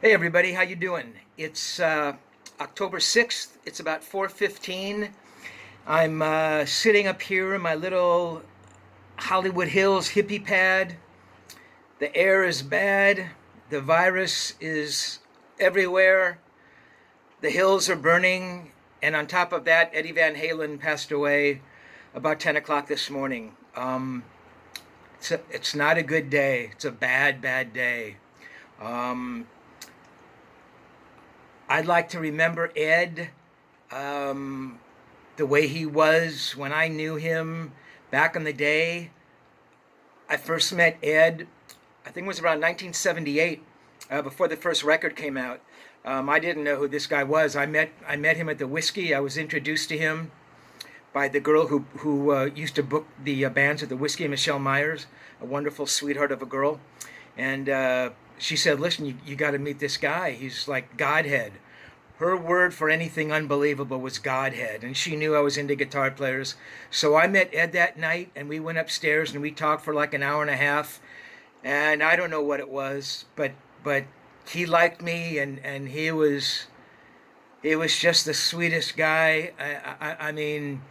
Hey everybody, how you doing? It's October 6th. It's about 4:15. I'm sitting up here in my little Hollywood Hills hippie pad. The air is bad. The virus is everywhere. The hills are burning. And on top of that, Eddie Van Halen passed away about 10 o'clock this morning. It's not a good day. It's a bad, bad day. Um, I'd like to remember Ed um, the way he was when I knew him back in the day. I first met Ed, I think it was around 1978, before the first record came out. I didn't know who this guy was. I met him at the Whiskey. I was introduced to him by the girl who used to book the bands at the Whiskey, Michelle Myers, a wonderful sweetheart of a girl. And she said, listen, you got to meet this guy. He's like Godhead. Her word for anything unbelievable was Godhead. And she knew I was into guitar players. So I met Ed that night, and we went upstairs, and we talked for like an hour and a half. And I don't know what it was, but he liked me, and he was just the sweetest guy. I mean,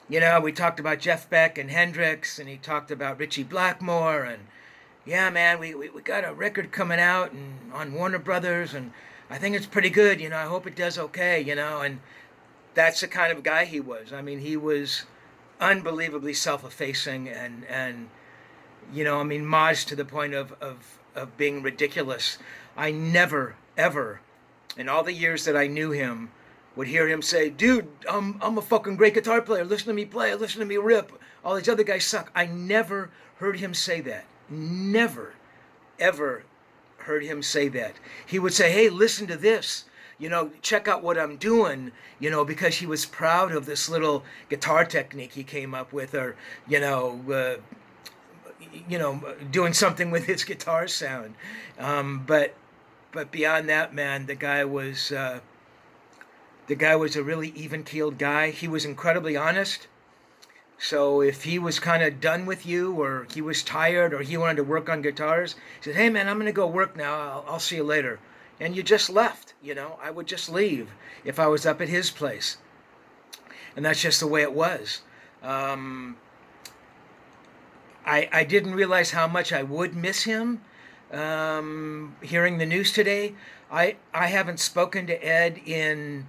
we talked about Jeff Beck and Hendrix, and he talked about Ritchie Blackmore, and yeah, man, we got a record coming out and on Warner Brothers, and I think it's pretty good. I hope it does okay. And that's the kind of guy he was. I mean, he was unbelievably self-effacing, and modest to the point of being ridiculous. I never ever, in all the years that I knew him, would hear him say, dude, I'm a fucking great guitar player. Listen to me play. Listen to me rip. All these other guys suck. I never heard him say that. Never, ever heard him say that. He would say, hey, listen to this. Check out what I'm doing, because he was proud of this little guitar technique he came up with, or, doing something with his guitar sound. But beyond that, man, the guy was a really even-keeled guy. He was incredibly honest. So if he was kind of done with you, or he was tired, or he wanted to work on guitars, he said, hey man, I'm going to go work now. I'll see you later. And you just left. I would just leave if I was up at his place. And that's just the way it was. I didn't realize how much I would miss him. Hearing the news today, I haven't spoken to Ed in,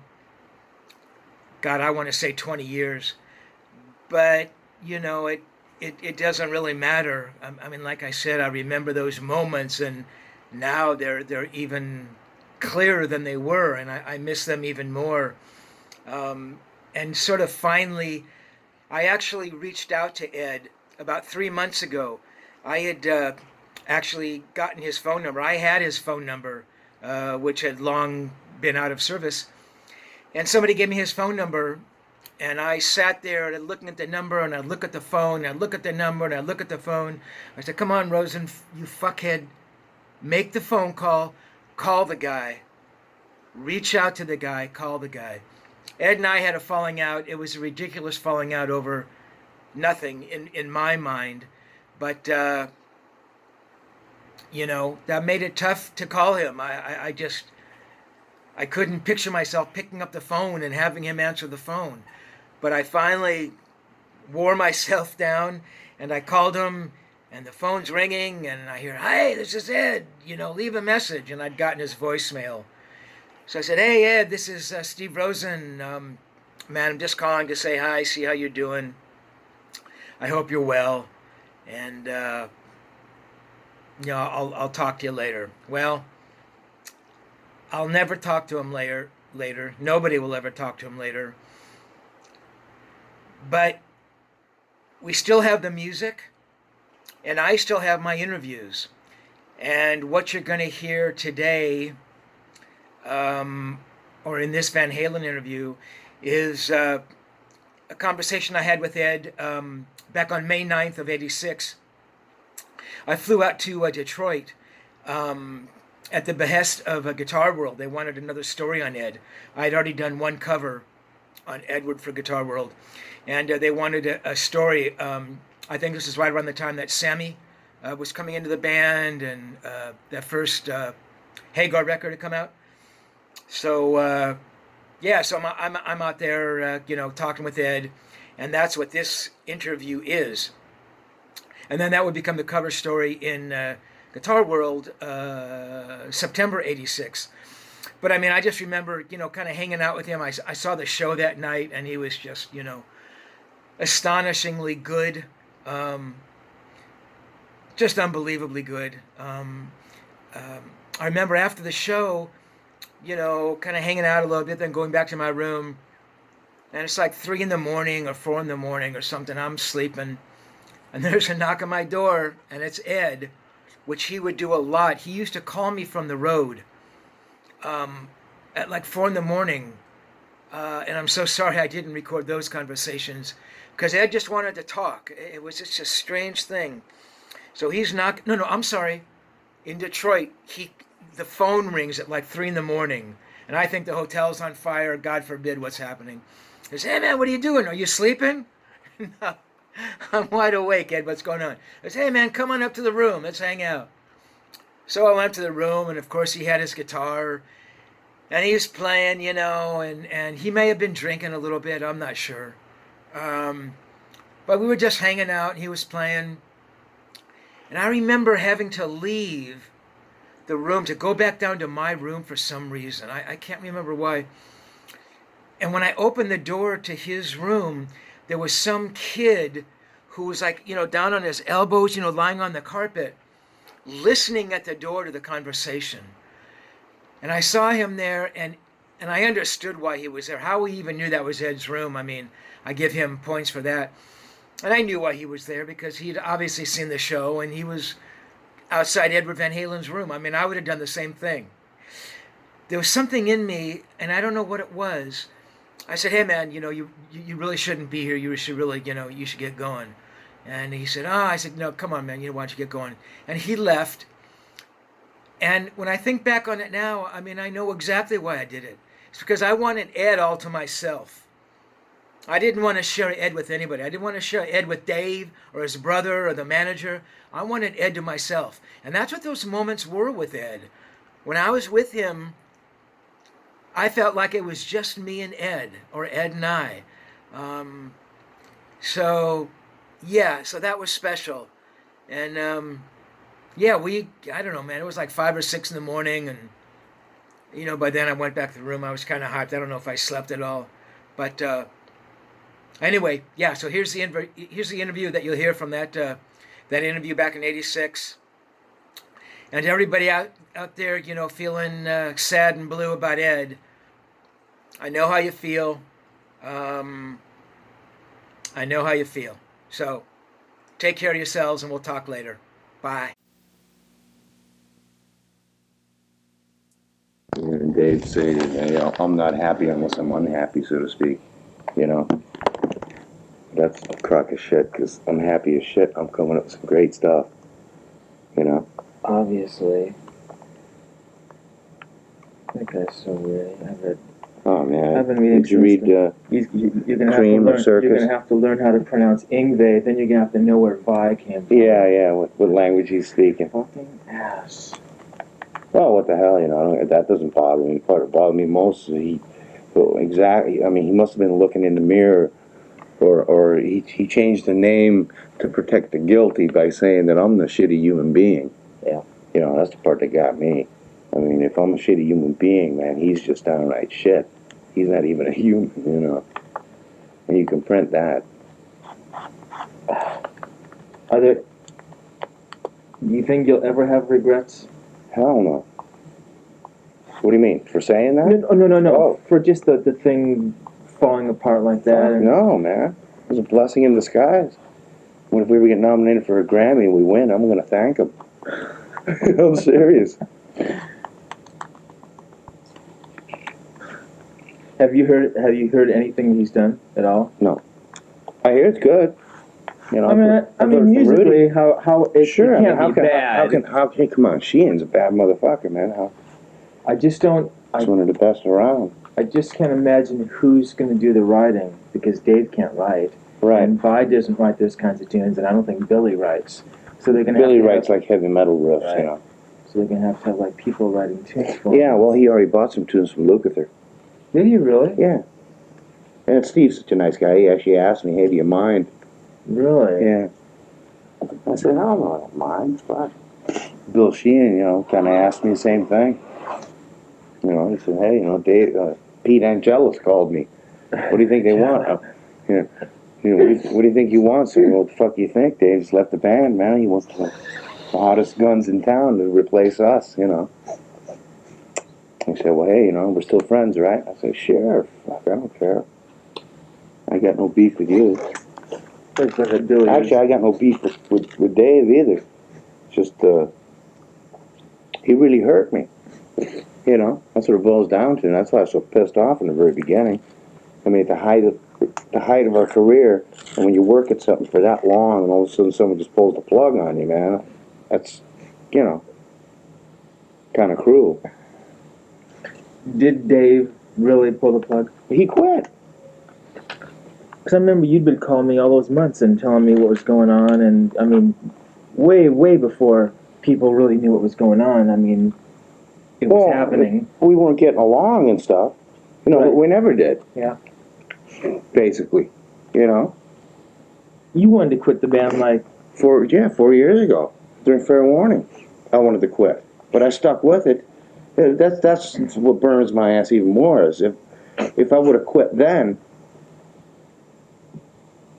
God, I want to say 20 years. But, it doesn't really matter. I mean, like I said, I remember those moments, and now they're even clearer than they were, and I miss them even more. And sort of finally, I actually reached out to Ed about 3 months ago. I had actually gotten his phone number. I had his phone number, which had long been out of service. And somebody gave me his phone number, and I sat there and looking at the number, and I'd look at the phone, and I'd look at the number, and I'd look at the phone. I said, come on, Rosen, you fuckhead. Make the phone call. Call the guy. Reach out to the guy. Call the guy. Ed and I had a falling out. It was a ridiculous falling out over nothing in my mind. But, that made it tough to call him. I couldn't picture myself picking up the phone and having him answer the phone. But I finally wore myself down, and I called him, and the phone's ringing, and I hear, hey, this is Ed, leave a message. And I'd gotten his voicemail. So I said, hey, Ed, this is Steve Rosen. Man, I'm just calling to say hi, see how you're doing. I hope you're well. And, I'll talk to you later. Well, I'll never talk to him later. Nobody will ever talk to him later. But we still have the music, and I still have my interviews. And what you're going to hear today, or in this Van Halen interview, is a conversation I had with Ed back on May 9th of '86. I flew out to Detroit at the behest of Guitar World. They wanted another story on Ed. I had already done one cover on Edward for Guitar World, and they wanted a story. I think this is right around the time that Sammy was coming into the band, and that first Hagar record had come out. So yeah, so I'm out there, talking with Ed, and that's what this interview is. And then that would become the cover story in Guitar World, September '86. But I mean, I just remember, kind of hanging out with him. I saw the show that night, and he was just, astonishingly good, just unbelievably good. I remember after the show, kind of hanging out a little bit, then going back to my room, and it's like 3 in the morning or 4 in the morning or something. I'm sleeping, and there's a knock on my door, and it's Ed, which he would do a lot. He used to call me from the road at like 4 in the morning, and I'm so sorry I didn't record those conversations, because Ed just wanted to talk. It was just a strange thing. So he's not. No, I'm sorry. In Detroit, the phone rings at like 3 in the morning, and I think the hotel's on fire. God forbid what's happening. He says, "Hey man, what are you doing? Are you sleeping?" No, I'm wide awake, Ed. What's going on? I said, "Hey man, come on up to the room. Let's hang out." So I went to the room, and of course he had his guitar, and he was playing, and he may have been drinking a little bit. I'm not sure. But we were just hanging out, and he was playing. And I remember having to leave the room to go back down to my room for some reason. I can't remember why. And when I opened the door to his room, there was some kid who was like, down on his elbows, lying on the carpet, listening at the door to the conversation. And I saw him there, and I understood why he was there. How he even knew that was Ed's room, I mean, I give him points for that. And I knew why he was there, because he'd obviously seen the show, and he was outside Edward Van Halen's room. I mean, I would have done the same thing. There was something in me, and I don't know what it was. I said, "Hey man, you really shouldn't be here. You should really, you should get going." And he said, I said, "No, come on man, why don't you get going?" And he left. And when I think back on it now, I mean, I know exactly why I did it. It's because I wanted Ed all to myself. I didn't want to share Ed with anybody. I didn't want to share Ed with Dave or his brother or the manager. I wanted Ed to myself. And that's what those moments were with Ed. When I was with him, I felt like it was just me and Ed, or Ed and I. So that was special. And I don't know, man, it was like 5 or 6 in the morning. And, by then I went back to the room. I was kind of hyped. I don't know if I slept at all. But anyway, so here's the interview that you'll hear from that interview back in '86. And to everybody out there, feeling sad and blue about Ed, I know how you feel. I know how you feel. So take care of yourselves, and we'll talk later. Bye. And Dave said, "Hey, I'm not happy unless I'm unhappy, so to speak." That's a crock of shit, because I'm happy as shit. I'm coming up with some great stuff. Obviously. That guy's so weird. Oh man, I've been reading. Did you read you're gonna Cream of Circus? You're gonna have to learn how to pronounce Ingve. Then you're gonna have to know where Vi came from. Yeah, what language he's speaking. Fucking ass. Well, what the hell, that doesn't bother me. What bothered me most is he must have been looking in the mirror, or he changed the name to protect the guilty by saying that I'm the shitty human being. Yeah. That's the part that got me. I mean, if I'm a shitty human being, man, he's just downright shit. He's not even a human, And you can print that. Do you think you'll ever have regrets? Hell no. What do you mean? For saying that? No. Oh. For just the thing falling apart like that. No, man. It was a blessing in disguise. What if we were getting nominated for a Grammy and we win? I'm going to thank him. I'm serious. Have you heard anything he's done at all? No. I hear it's good. I mean, musically, how it can't be bad. Hey, come on, Sheehan's a bad motherfucker, man. I just don't. He's one of the best around. I just can't imagine who's going to do the writing, because Dave can't write. Right. And Vi doesn't write those kinds of tunes, and I don't think Billy writes. So they're going to. Billy writes like heavy metal riffs, right. so they're gonna have to have like people writing tunes for Yeah, them. well, he already bought some tunes from Lukather. Did you really? Yeah. And Steve's such a nice guy. He actually asked me, hey, do you mind? Really? Yeah. I said, no, I don't mind. Fuck. Bill Sheehan, kind of asked me the same thing. He said, hey, Dave, Pete Angelus called me. What do you think they want? What do you think he wants? And what the fuck do you think? Dave just left the band, man. He wants the hottest guns in town to replace us, He said, well, hey, we're still friends, right? I said, sure. Fuck, I don't care. I got no beef with you. Actually, I got no beef with Dave either. Just, he really hurt me. That's what it boils down to. And that's why I was so pissed off in the very beginning. I mean, at the height of our career, and when you work at something for that long, and all of a sudden someone just pulls the plug on you, man, that's, kind of cruel. Did Dave really pull the plug? He quit. Because I remember you'd been calling me all those months and telling me what was going on, and I mean, way, way before people really knew what was going on. I mean, it was happening. We weren't getting along and stuff. Right. We never did. Yeah. Basically, You wanted to quit the band like 4 years ago during Fair Warning. I wanted to quit, but I stuck with it. That's what burns my ass even more. Is if I would have quit then,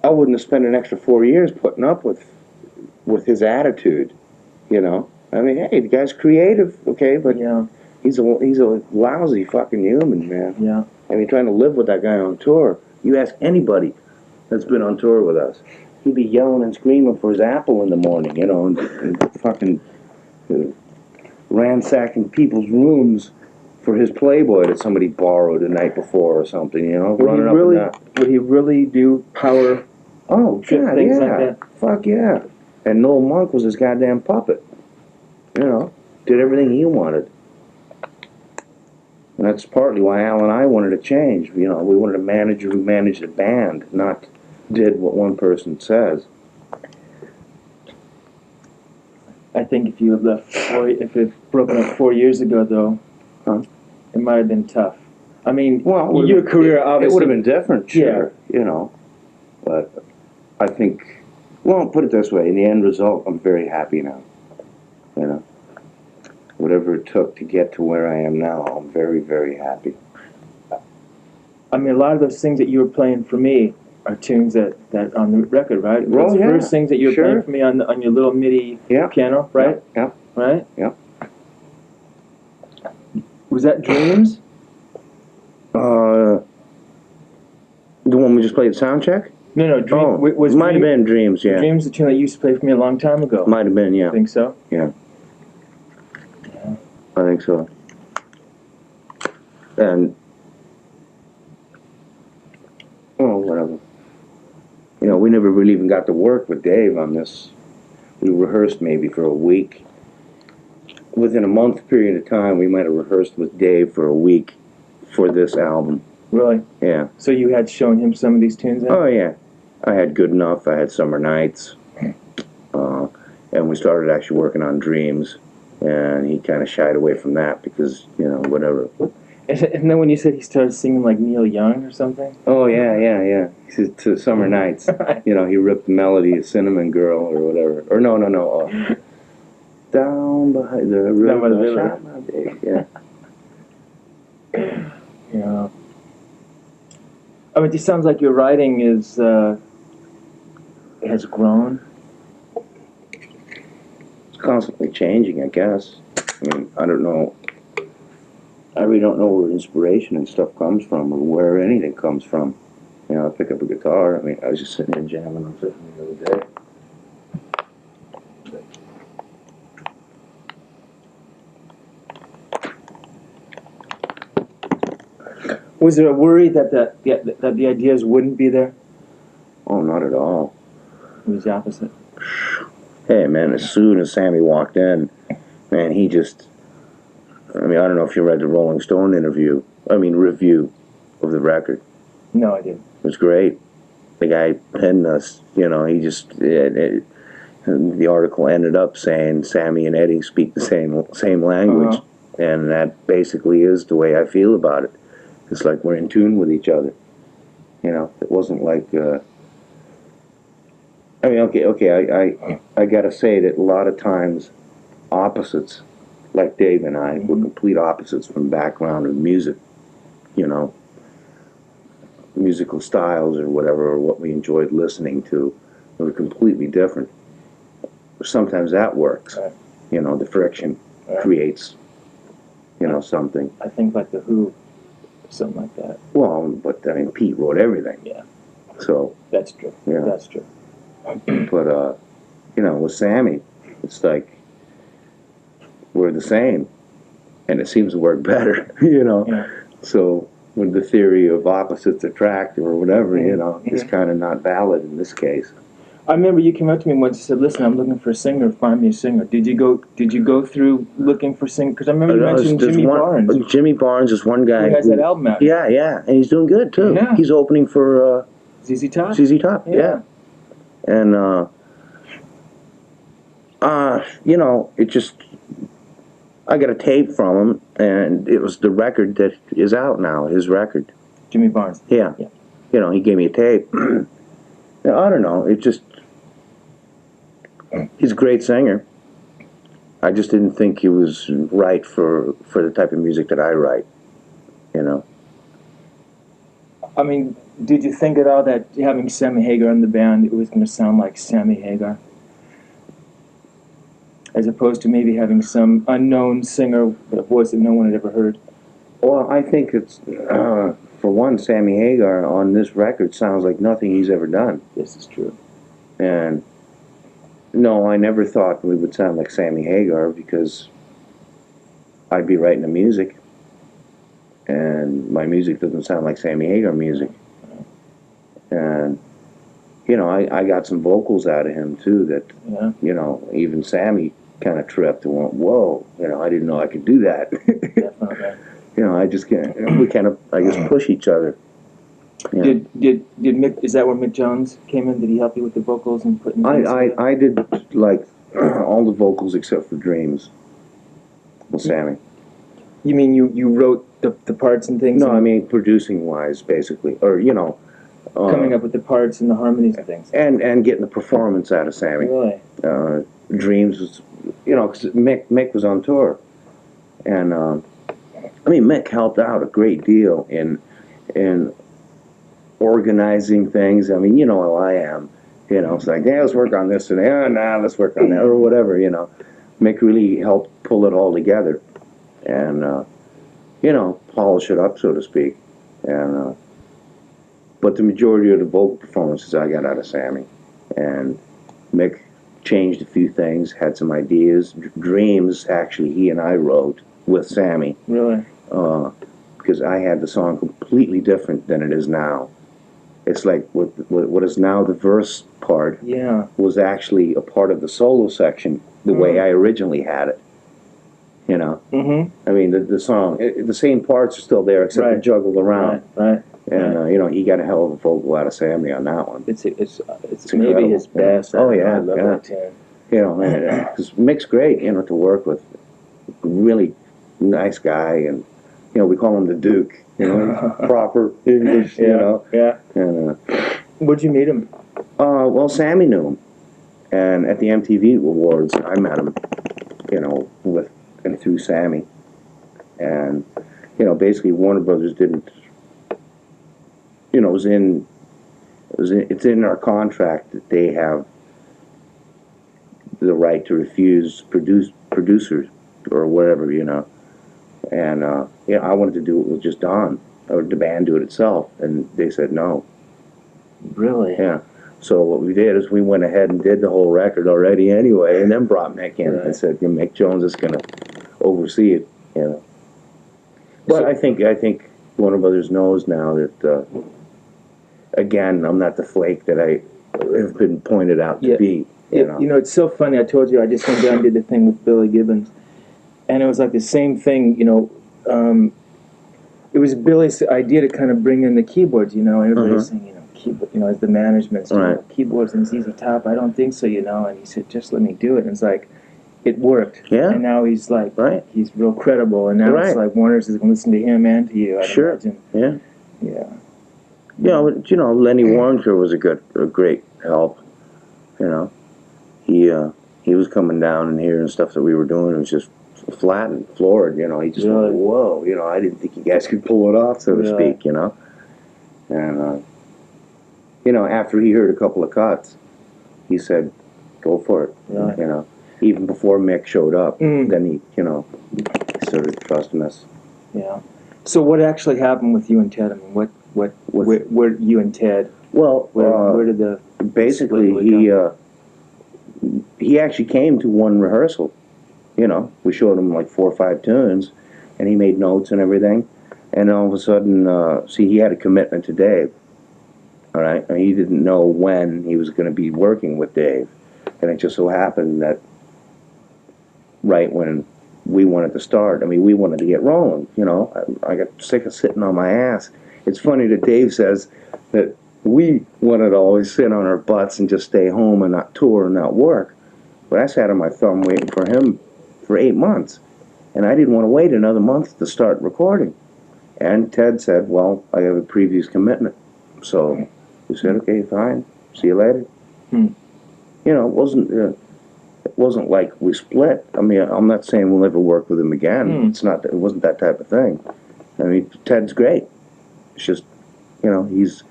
I wouldn't have spent an extra 4 years putting up with his attitude. I mean, hey, the guy's creative, okay, but yeah, he's a lousy fucking human, man. yeah. I mean, trying to live with that guy on tour. You ask anybody that's been on tour with us, he'd be yelling and screaming for his apple in the morning, and fucking ransacking people's rooms for his Playboy that somebody borrowed the night before or something, running up and down. Would he really do power? Oh, God, things yeah. like that? Fuck yeah. And Noel Monk was his goddamn puppet. Did everything he wanted. And that's partly why Al and I wanted to change. We wanted a manager who managed a band, not did what one person says. I think if you had left, if it broken up 4 years ago, though, it might have been tough. I mean, your career obviously it would have been different, sure. But I think, well, put it this way: in the end result, I'm very happy now. Whatever it took to get to where I am now, I'm very, very happy. I mean, a lot of those things that you were playing for me are tunes that on the record, right? Well, those yeah, first things that you were sure. playing for me on your little MIDI piano, right? Yeah. Right? Yeah. Was that Dreams? The one we just played at Soundcheck? No, Dreams. Might have been Dreams, yeah. Dreams, the tune that you used to play for me a long time ago. Might have been, yeah. I think so. Yeah. I think so. And, whatever. We never really even got to work with Dave on this. We rehearsed maybe for a week. Within a month period of time, we might have rehearsed with Dave for a week for this album. Really? Yeah. So you had shown him some of these tunes then? Oh, yeah. I had Good Enough. I had Summer Nights. And we started actually working on Dreams. And he kind of shied away from that because, whatever. And then when you said he started singing like Neil Young or something? Oh, yeah. To Summer Nights. He ripped the melody of Cinnamon Girl or whatever. Or no. Down by the river. Down by the river. Shot my baby. Yeah. Yeah. I mean, it sounds like your writing has grown. It's constantly changing, I guess. I mean, I don't know. I really don't know where inspiration and stuff comes from or where anything comes from. I pick up a guitar. I mean, I was just sitting here jamming on something the other day. Was there a worry that the ideas wouldn't be there? Oh, not at all. It was the opposite. Hey, man, as soon as Sammy walked in, man, he just... I don't know if you read the Rolling Stone review of the record. No, I didn't. It was great. The guy pinned us, he just... And the article ended up saying Sammy and Eddie speak the same language, and that basically is the way I feel about it. It's like we're in tune with each other. You know, it wasn't like. I mean, I gotta say that a lot of times, opposites, like Dave and I, were complete opposites from background of music. You know, musical styles or whatever, or what we enjoyed listening to, were completely different. Sometimes that works. Right. You know, the friction creates, you know, something. I think like the Who, something like that. Well, but I mean, Pete wrote everything. Yeah. So. That's true. Yeah. That's true. But, you know, with Sammy, it's like we're the same, and it seems to work better, you know. Yeah. So with the theory of opposites attract or whatever, you know, is kind of not valid in this case. I remember you came up to me once and said, "Listen, I'm looking for a singer. Find me a singer." Did you go through looking for singers? Because I remember you mentioned Jimmy Barnes. Jimmy Barnes is one guy who has that album out. Yeah, and he's doing good too. Yeah. He's opening for ZZ Top. ZZ Top, yeah. And you know, it just, I got a tape from him, and it was the record that is out now, his record. Jimmy Barnes. Yeah. You know, he gave me a tape. I don't know, it just, he's a great singer. I just didn't think he was right for the type of music that I write, you know. I mean, did you think at all that having Sammy Hagar in the band, it was going to sound like Sammy Hagar? As opposed to maybe having some unknown singer with a voice that no one had ever heard? Well, I think it's, for one, Sammy Hagar on this record sounds like nothing he's ever done. This is true. And no, I never thought we would sound like Sammy Hagar because I'd be writing the music, and my music doesn't sound like Sammy Hagar music. And, you know, I got some vocals out of him too that, you know, even Sammy kind of tripped and went, whoa, you know, I didn't know I could do that. Definitely. You know, we kind of, I guess, push each other. Yeah. Did Mick, is that where Mick Jones came in? Did he help you with the vocals and putting things together? I did, like, all the vocals except for Dreams with Sammy. You mean you wrote the parts and things? No, I mean producing-wise, basically. Or, you know... coming up with the parts and the harmonies and things. And getting the performance out of Sammy. Really? Dreams was... You know, because Mick was on tour. And, I mean, Mick helped out a great deal in organizing things. I mean, you know how I am. You know, it's like, yeah, let's work on this, and let's work on that, or whatever, you know. Mick really helped pull it all together and, you know, polish it up, so to speak. And, but the majority of the vocal performances I got out of Sammy. And Mick changed a few things, had some ideas. Dreams, actually, he and I wrote with Sammy. Really? Because I had the song completely different than it is now. It's like what is now the verse part was actually a part of the solo section the way I originally had it. You know? I mean, the song, the same parts are still there except they're juggled around. Right. And, you know, he got a hell of a vocal out of Sammy on that one. It's maybe his best. Oh, yeah. I love that tune. You know, because Mick's great, you know, to work with. Really nice guy, and, you know, we call him the Duke. You know, proper English, you know. Yeah. And, where'd you meet him? Well, Sammy knew him. And at the MTV Awards, I met him, you know, with and through Sammy. And, you know, basically Warner Brothers didn't, you know, it's in our contract that they have the right to refuse producers or whatever, you know. And, yeah, I wanted to do it with just Don, or the band do it itself, and they said no. Really? Yeah. So what we did is we went ahead and did the whole record already anyway, and then brought Mick in and said, Mick Jones is going to oversee it, you know. But I think Warner Brothers knows now that, again, I'm not the flake that I have been pointed out to be. You know, it's so funny. I told you I just went down and did the thing with Billy Gibbons, and it was like the same thing. You know, it was Billy's idea to kind of bring in the keyboards. You know, everybody's saying, you know, keyboard, as the management's doing Right. keyboards and ZZ Top. I don't think so, And he said, just let me do it. And it's like, it worked. Yeah. And now he's like, Right. he's real credible. And now Right. it's like Warner's is going to listen to him and to you, I'd Sure. imagine. Yeah. Yeah. Lenny Warrington was a great help. He was coming down and hearing stuff that we were doing. It was just flat and floored. He just Really? went, whoa. I didn't think you guys could pull it off, so to Really? speak. And after he heard a couple of cuts, he said, "Go for it." Really? Even before Mick showed up, Mm. then he started trusting us. Yeah. So what actually happened with you and Ted? I mean, where you and Ted? Well, Where did the basically he actually came to one rehearsal. We showed him like 4 or 5 tunes, and he made notes and everything. And all of a sudden, he had a commitment to Dave. All right, and he didn't know when he was going to be working with Dave, and it just so happened that right when we wanted to start, we wanted to get rolling. I got sick of sitting on my ass. It's funny that Dave says that we wanted to always sit on our butts and just stay home and not tour and not work. But I sat on my thumb waiting for him for 8 months, and I didn't want to wait another month to start recording. And Ted said, "Well, I have a previous commitment." So we said, "Okay, fine. See you later." It wasn't like we split. I'm not saying we'll never work with him again. It's not. It wasn't that type of thing. Ted's great. It's just, he's.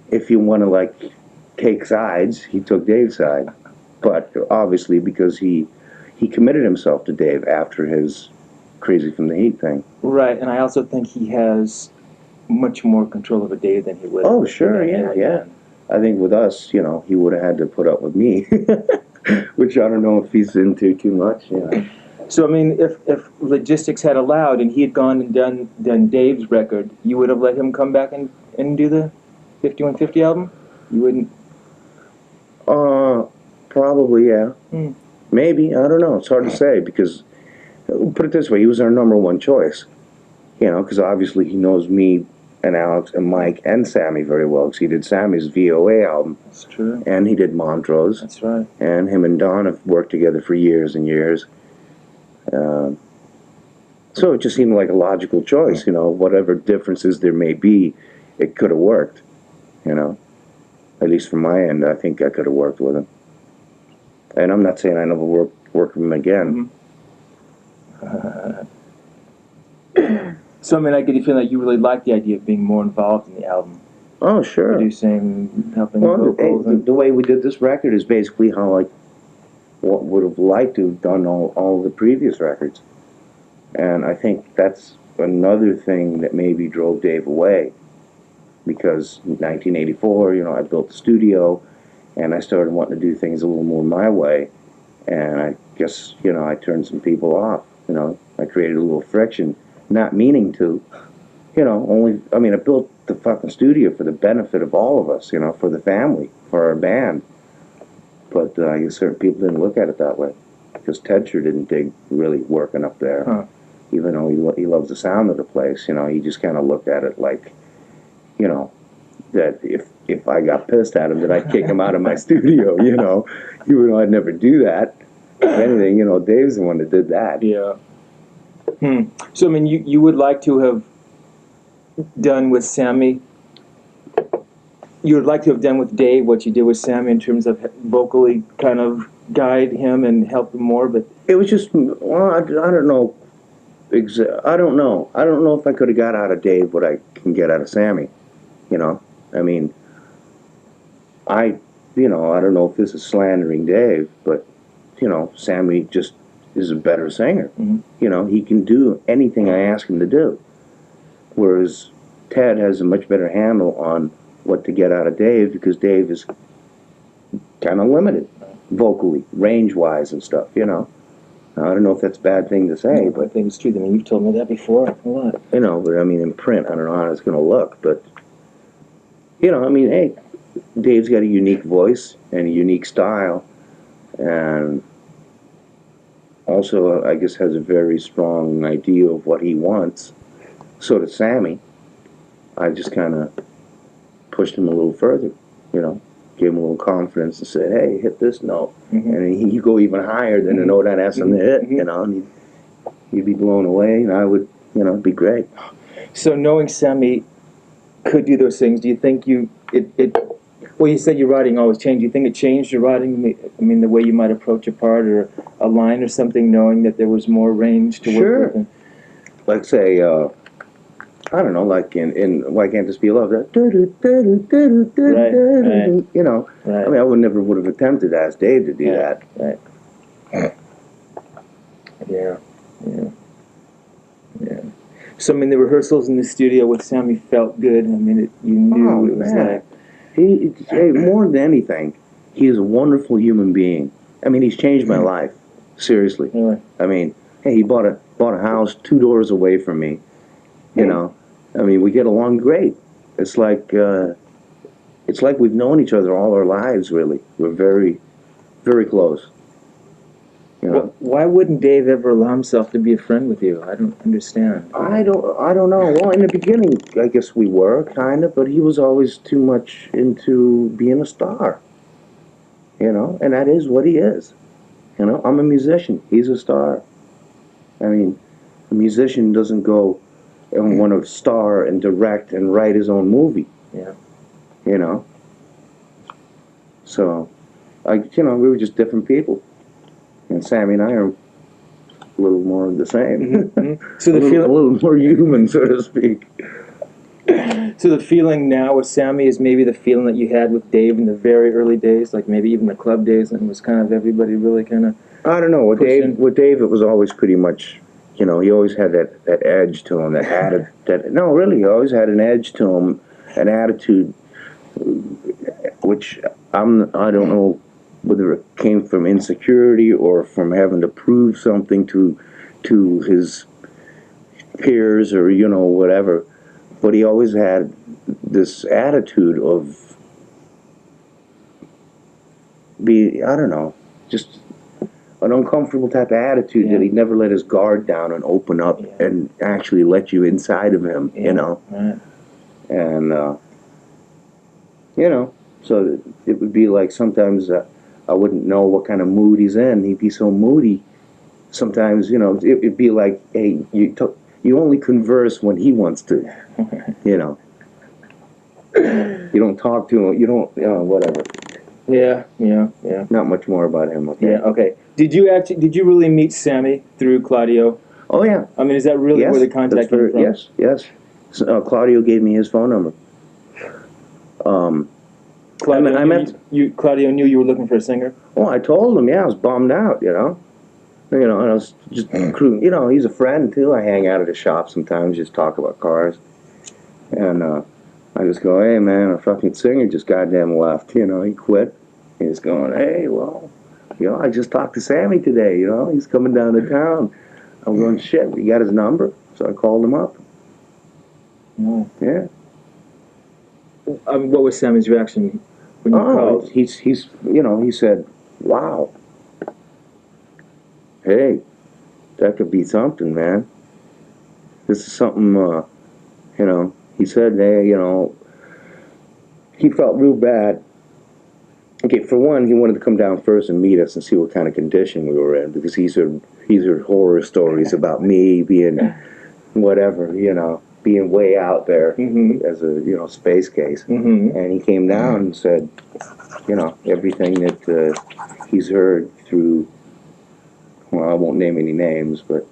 If you want to take sides, he took Dave's side, but obviously because he committed himself to Dave after his Crazy from the Heat thing. Right, and I also think he has much more control over Dave than he would. Oh, sure, yeah. I think with us, he would have had to put up with me, which I don't know if he's into too much. So if logistics had allowed and he had gone and done Dave's record, you would have let him come back and do the 5150 album? You wouldn't? Probably, yeah. Maybe, I don't know. It's hard to say because, put it this way, he was our number one choice. Because obviously he knows me and Alex and Mike and Sammy very well because he did Sammy's VOA album. That's true. And he did Montrose. That's right. And him and Don have worked together for years and years. So it just seemed like a logical choice, whatever differences there may be, it could have worked, At least from my end, I think I could have worked with him. And I'm not saying I never work with him again. So, I get the feeling that you really like the idea of being more involved in the album. Oh, sure. Producing, helping Well, vocals. the way we did this record is basically how I would have liked to have done all the previous records. And I think that's another thing that maybe drove Dave away. Because in 1984, I built the studio, and I started wanting to do things a little more my way. And I guess, I turned some people off. I created a little friction, not meaning to. I built the fucking studio for the benefit of all of us, for the family, for our band. But I guess certain people didn't look at it that way. Because Ted sure didn't dig really working up there. Huh. Even though he loves the sound of the place, he just kind of looked at it like, that if I got pissed at him, that I'd kick him out of my studio, Even though I'd never do that. If anything, Dave's the one that did that. Yeah. So, you would like to have done with Sammy, you would like to have done with Dave what you did with Sammy in terms of vocally kind of guide him and help him more, but... It was just, I don't know. I don't know. I don't know if I could have got out of Dave what I can get out of Sammy, I don't know if this is slandering Dave, but, Sammy just is a better singer. He can do anything I ask him to do. Whereas Ted has a much better handle on what to get out of Dave because Dave is kind of limited vocally, range-wise and stuff, I don't know if that's a bad thing to say, Yeah, but... I think it's true. You've told me that before a lot. But in print, I don't know how it's going to look, but... hey, Dave's got a unique voice and a unique style, and also, I guess, has a very strong idea of what he wants. So does Sammy. I just kind of pushed him a little further, you know, gave him a little confidence and said, hey, hit this note. And he'd go even higher than the note I'd asked him to hit, you know, and he'd be blown away, and I would, you know, it'd be great. So knowing Sammy could do those things, do you think well, you said your writing always changed. Do you think it changed your writing? I mean, the way you might approach a part or a line or something, knowing that there was more range to work with? Like, say, I don't know, like in Why Can't This Be Love? That, Right. you know, Right. I mean, I never would have attempted to ask Dave to do that. Right. Yeah. So, I mean, the rehearsals in the studio with Sammy felt good. I mean, you knew it was like... Hey, more than anything, he is a wonderful human being. I mean, he's changed my life. Seriously. Yeah. I mean, hey, he bought a house 2 doors away from me. You know, I mean, we get along great. It's like we've known each other all our lives. Really, we're very, very close. You know? Why wouldn't Dave ever allow himself to be a friend with you? I don't understand. I don't know. Well, in the beginning, I guess we were kind of, but he was always too much into being a star. You know, and that is what he is. You know, I'm a musician. He's a star. I mean, a musician doesn't go and want to star and direct and write his own movie. Yeah. You know. So, we were just different people. And Sammy and I are a little more the same. So a little more human, so to speak. So the feeling now with Sammy is maybe the feeling that you had with Dave in the very early days, like maybe even the club days, and it was kind of everybody really kind of... I don't know. With Dave, it was always pretty much, you know, he always had that edge to him, no, really, he always had an edge to him, an attitude, which I don't know whether it came from insecurity or from having to prove something to his peers or, you know, whatever. But he always had this attitude of just an uncomfortable type of attitude that he'd never let his guard down and open up and actually let you inside of him, you know. Right. And, you know, so it would be like sometimes I wouldn't know what kind of mood he's in. He'd be so moody. Sometimes, you know, it'd be like, hey, you only converse when he wants to, you know. You don't talk to him. You don't, whatever. Yeah. Not much more about him. Okay. Yeah. Okay. Did you really meet Sammy through Claudio? Oh yeah. I mean, is that really where the contact came from? Yes. So, Claudio gave me his phone number. Claudio knew you were looking for a singer? Well, I told him, I was bummed out, you know. You know, and I was just, you know, he's a friend, too. I hang out at his shop sometimes, just talk about cars. And I just go, hey, man, a fucking singer just goddamn left, you know, he quit. He's going, hey, well, you know, I just talked to Sammy today, you know, he's coming down to town. I'm going, shit, you got his number? So I called him up. Yeah. What was Sammy's reaction when you called? He's you know, he said, wow. Hey, that could be something, man. This is something, you know, he said, hey, you know, he felt real bad. Okay, for one, he wanted to come down first and meet us and see what kind of condition we were in, because he's heard horror stories about me being whatever, you know, being way out there as a, you know, space case. And he came down and said, you know, everything that he's heard through, well, I won't name any names, but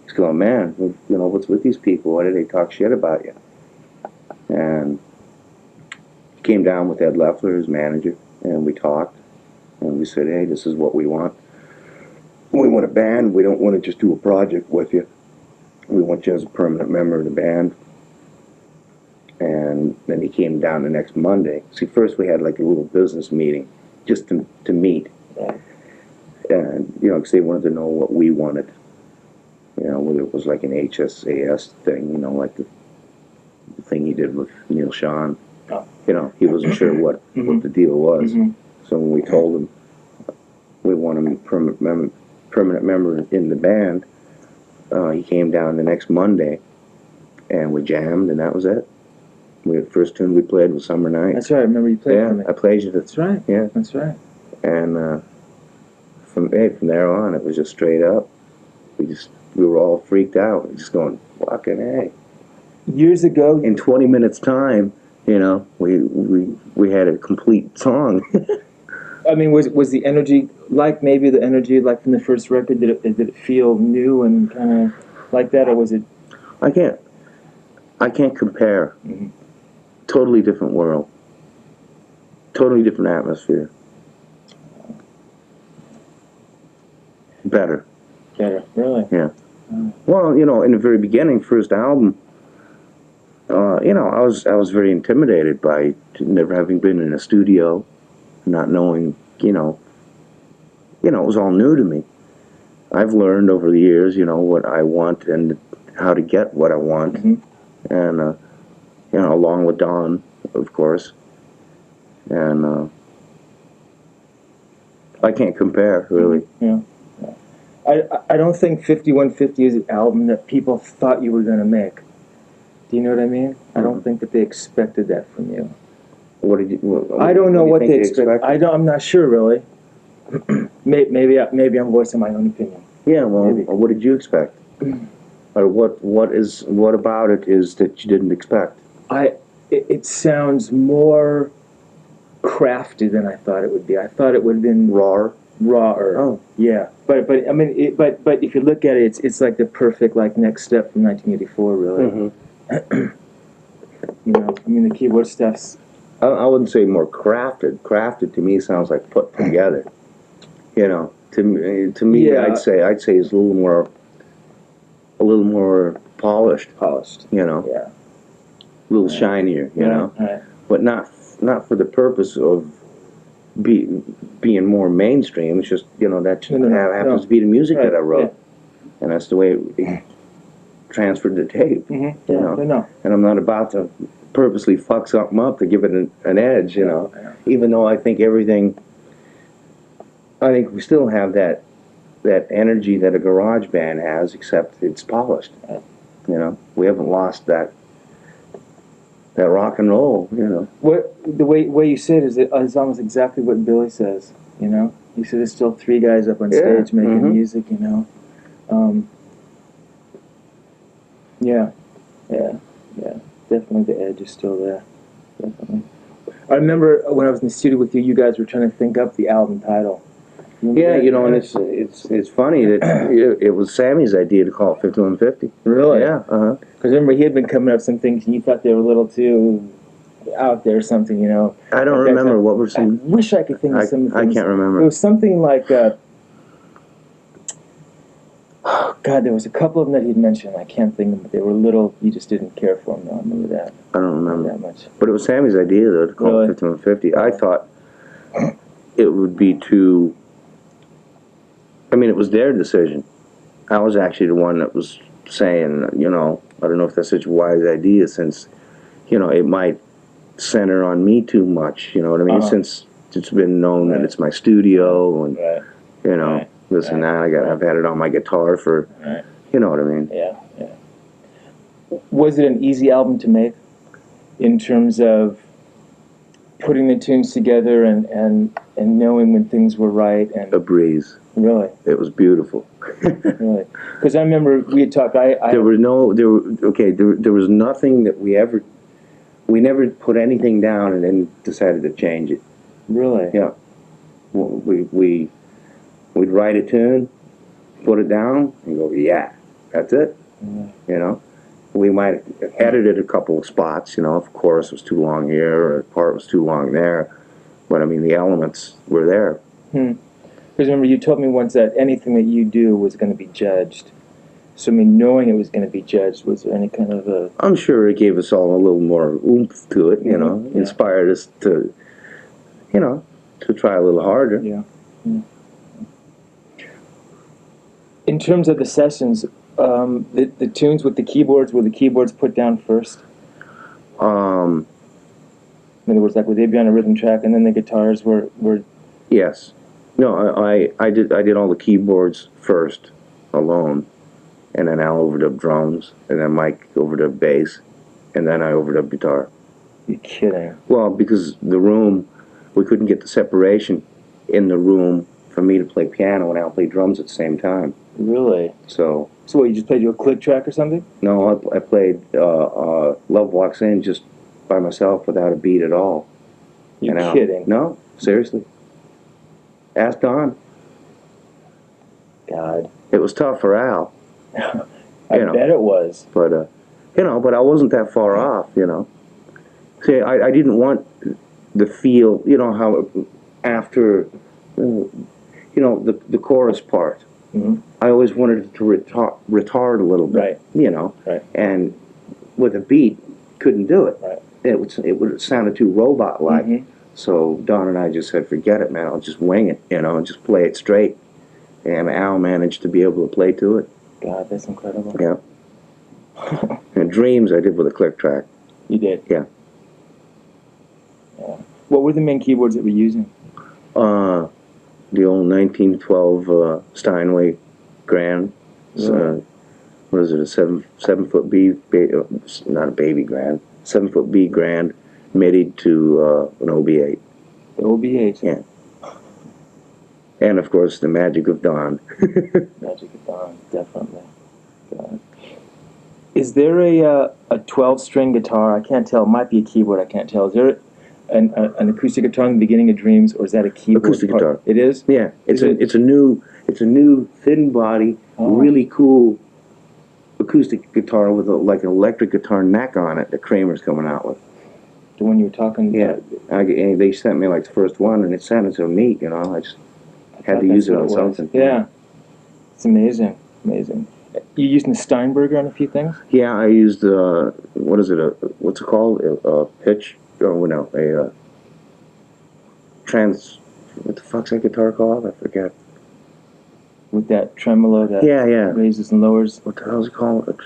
he's going, man, you know, what's with these people? Why do they talk shit about you? And he came down with Ed Leffler, his manager, and we talked, and we said, hey, this is what we want. We want a band. We don't want to just do a project with you. We want you as a permanent member of the band. And then he came down the next Monday. See, first we had like a little business meeting just to meet. And, you know, because they wanted to know what we wanted. You know, whether it was like an HSAS thing, you know, like the thing he did with Neil Sean. You know, he wasn't sure what the deal was. So when we told him we want him permanent member in the band, he came down the next Monday, and we jammed, and that was it. The first tune we played was Summer Night. That's right. I remember you played Yeah, for me. I played you. That's right. Yeah. That's right. And from there on, it was just straight up. We were all freaked out, just going, fucking hey. Years ago, In 20 minutes time, you know, we had a complete song. I mean, was the energy like maybe the energy like from the first record? Did it feel new and kind of like that, or was it? I can't compare. Mhm. Totally different world. Totally different atmosphere. Better. Better, really? Yeah. Well, you know, in the very beginning, first album, you know, I was very intimidated by never having been in a studio, not knowing, it was all new to me. I've learned over the years, you know, what I want and how to get what I want, and along with Don, of course, and I can't compare really. Yeah. I don't think 5150 is an album that people thought you were going to make. Do you know what I mean? I don't think that they expected that from you. What did you? I don't know what they expect. I'm not sure really. maybe I'm voicing my own opinion. Yeah. Well, Maybe. what did you expect? Or what about it is that you didn't expect? It sounds more crafty than I thought it would be. I thought it would have been Rawer. Oh. Yeah, but I mean, but if you look at it, it's like the perfect like next step from 1984, really. You know, I mean, the keyboard stuff's. I wouldn't say more crafted. Crafted to me sounds like put together. You know, to me, Yeah. I'd say it's a little more polished. You know, Yeah. a little shinier. You know, Right. but not for the purpose of being more mainstream. It's just that happens to be the music that I wrote, and that's the way it transferred the tape. You know, and I'm not about to purposely fuck something up to give it an edge. You know, even though I think we still have that energy that a garage band has, except it's polished. You know, we haven't lost that rock and roll. You know, What the way you say it is almost exactly what Billy says. You know, he said there's still three guys up on stage making music. You know, yeah, definitely the edge is still there. Definitely. I remember when I was in the studio with you, you guys were trying to think up the album title. Yeah, you know, and it's funny that it was Sammy's idea to call it 5150. Really? Yeah, Because remember, he had been coming up with some things, and you thought they were a little too out there or something, you know. I don't remember what were I some. wish I could think of some things. I can't remember. It was something like, oh, God, there was a couple of them that he'd mentioned. I can't think of them, but they were little, you just didn't care for them. No, I remember that. I don't remember That much. But it was Sammy's idea, though, to call it 5150. I thought it would be too. I mean, it was their decision. I was actually the one that was saying, I don't know if that's such a wise idea, since, it might center on me too much, you know what I mean? Since it's been known that it's my studio, and, this and that. I've had it on my guitar for, you know what I mean? Yeah. Was it an easy album to make in terms of putting the tunes together and knowing when things were right? And A breeze. Really? It was beautiful. Really? Because I remember we had talked. There was nothing that we never put anything down and then decided to change it. Really? Yeah. We'd write a tune, put it down, and go, yeah, that's it. Yeah. You know, we might have edited a couple of spots. If a chorus was too long here or a part was too long there, but I mean the elements were there. Because remember, you told me once that anything that you do was going to be judged. So, I mean, knowing it was going to be judged, was there any kind of a... I'm sure it gave us all a little more oomph to it, inspired us to, to try a little harder. Yeah. In terms of the sessions, the tunes with the keyboards, were the keyboards put down first? In other words, like, would they be on a rhythm track and then the guitars were... Yes. No, I did all the keyboards first, alone, and then Al overdubbed drums, and then Mike overdubbed bass, and then I overdubbed guitar. You're kidding. Well, because the room, we couldn't get the separation in the room for me to play piano and Al play drums at the same time. Really? So So what, you just played you a click track or something? no, I played Love Walks In just by myself without a beat at all. You're And Al, kidding. no, seriously. Ask Don. God. It was tough for Al. I bet it was. But, but I wasn't that far off, See, I didn't want the feel, how after, the chorus part. Mm-hmm. I always wanted it to retard a little bit, Right. Right. And with a beat, couldn't do it. Right. It would sounded too robot-like. Mm-hmm. So Don and I just said, forget it, man. I'll just wing it, and just play it straight. And Al managed to be able to play to it. God, that's incredible. Yeah. And Dreams I did with a click track. You did? Yeah. Yeah. What were the main keyboards that we're using? The old 1912 Steinway Grand. Right. What is it? A 7-foot not a baby Grand. 7-foot B Grand, MIDI to an OB8. The OB8. Yeah. And of course the Magic of Dawn. Magic of Dawn, definitely. God. Is there a 12-string guitar? I can't tell. It might be a keyboard. I can't tell. Is there an acoustic guitar in the beginning of Dreams, or is that a keyboard? Acoustic guitar. It is. Yeah. It's a new thin body, really cool acoustic guitar with like an electric guitar neck on it that Kramer's coming out with. The one you were talking about? Yeah. They sent me like the first one, and it sounded so neat. I just had to use it on something. Yeah. It's amazing. Amazing. You using the Steinberger on a few things? Yeah, I used what is it? What's it called? A pitch? Oh no, a trans. What the fuck's that guitar called? I forget. With that tremolo that Yeah. raises and lowers. What the hell's it called?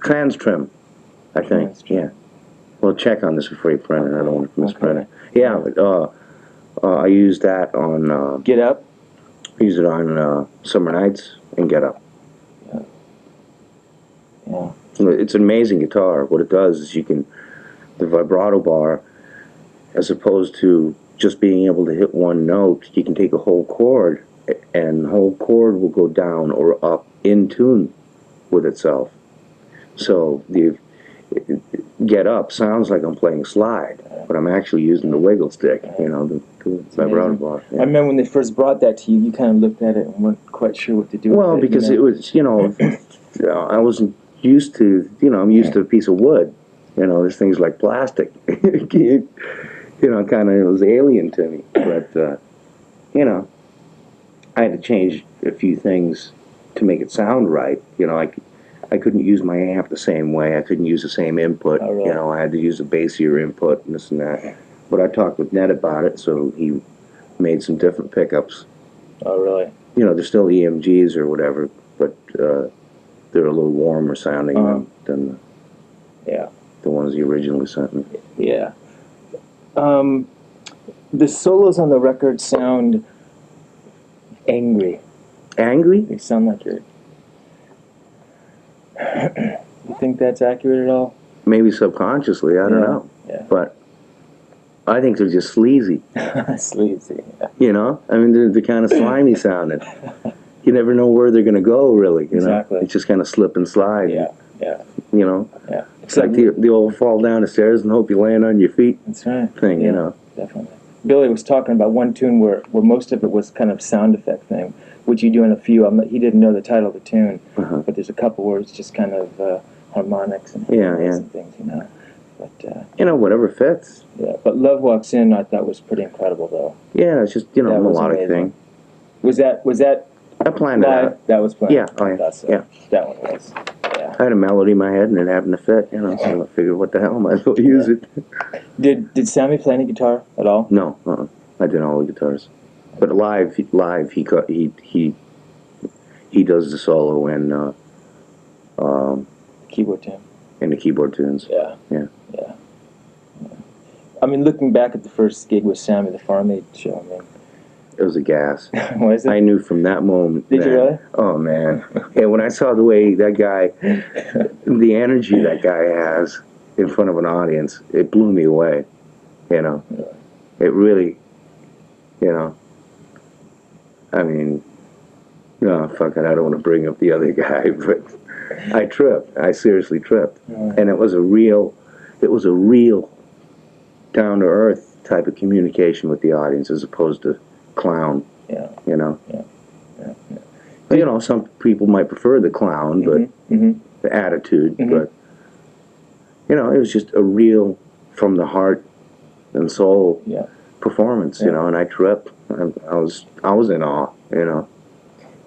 Trans trim, I think. Trans-trim. Yeah. Well, check on this before you print it. I don't want to misprint Okay. it. Yeah, but I used that on. Get Up. I use it on Summer Nights and Get Up. Yeah. It's an amazing guitar. What it does is the vibrato bar, as opposed to just being able to hit one note, you can take a whole chord, and the whole chord will go down or up in tune with itself. So the Get Up sounds like I'm playing slide, but I'm actually using the wiggle stick, the vibrato bar. Yeah. I remember when they first brought that to you, you kind of looked at it and weren't quite sure what to do Well, with it. because it was, I wasn't used to, I'm used to a piece of wood. There's things like plastic. Kind of, it was alien to me. But, I had to change a few things to make it sound right. I couldn't use my amp the same way. I couldn't use the same input. Oh, really? I had to use a bassier input and this and that. But I talked with Ned about it, so he made some different pickups. Oh, really? They're still EMGs or whatever, but they're a little warmer sounding than the ones he originally sent me. Yeah. The solos on the record sound angry. Angry? They sound like you're... You think that's accurate at all? Maybe subconsciously, I don't know. Yeah. But I think they're just sleazy. Sleazy. Yeah. They're kind of slimy sounding. You never know where they're going to go, really. Exactly. It's just kind of slip and slide. Yeah. Yeah. It's like the old fall down the stairs and hope you land on your feet That's right. thing, Definitely. Billy was talking about one tune where most of it was kind of sound effect thing, which you do in a few. He didn't know the title of the tune, but there's a couple where it's just kind of harmonics and and things, But whatever fits. yeah, but Love Walks In, I thought was pretty incredible, though. Yeah, it's just a That was melodic amazing. thing. Was that I planned it live? out. That was planned. Yeah, oh, yeah, I thought so. yeah. That one was. Yeah. I had a melody in my head and it happened to fit, so I figured, what the hell, might as well use it. Did Sammy play any guitar at all? No, I did all the guitars. But live, he does the solo and Keyboard tune. the keyboard tunes. Yeah. Yeah. I mean, looking back at the first gig with Sammy, the Farm Aid show, It was a gas. Was it? I knew from that moment. Did you really? Oh, man. Yeah, when I saw the way that guy, the energy that guy has, in front of an audience, it blew me away. You know, it really, you know. I mean, no, fuck it. I don't want to bring up the other guy, but I tripped. I seriously tripped, and it was a real down to earth type of communication with the audience as opposed to clown. Yeah. You know. Yeah. You know, some people might prefer the clown, but the attitude, but you know, it was just a real from the heart and soul performance. You know, and I tripped. I was in awe. You know.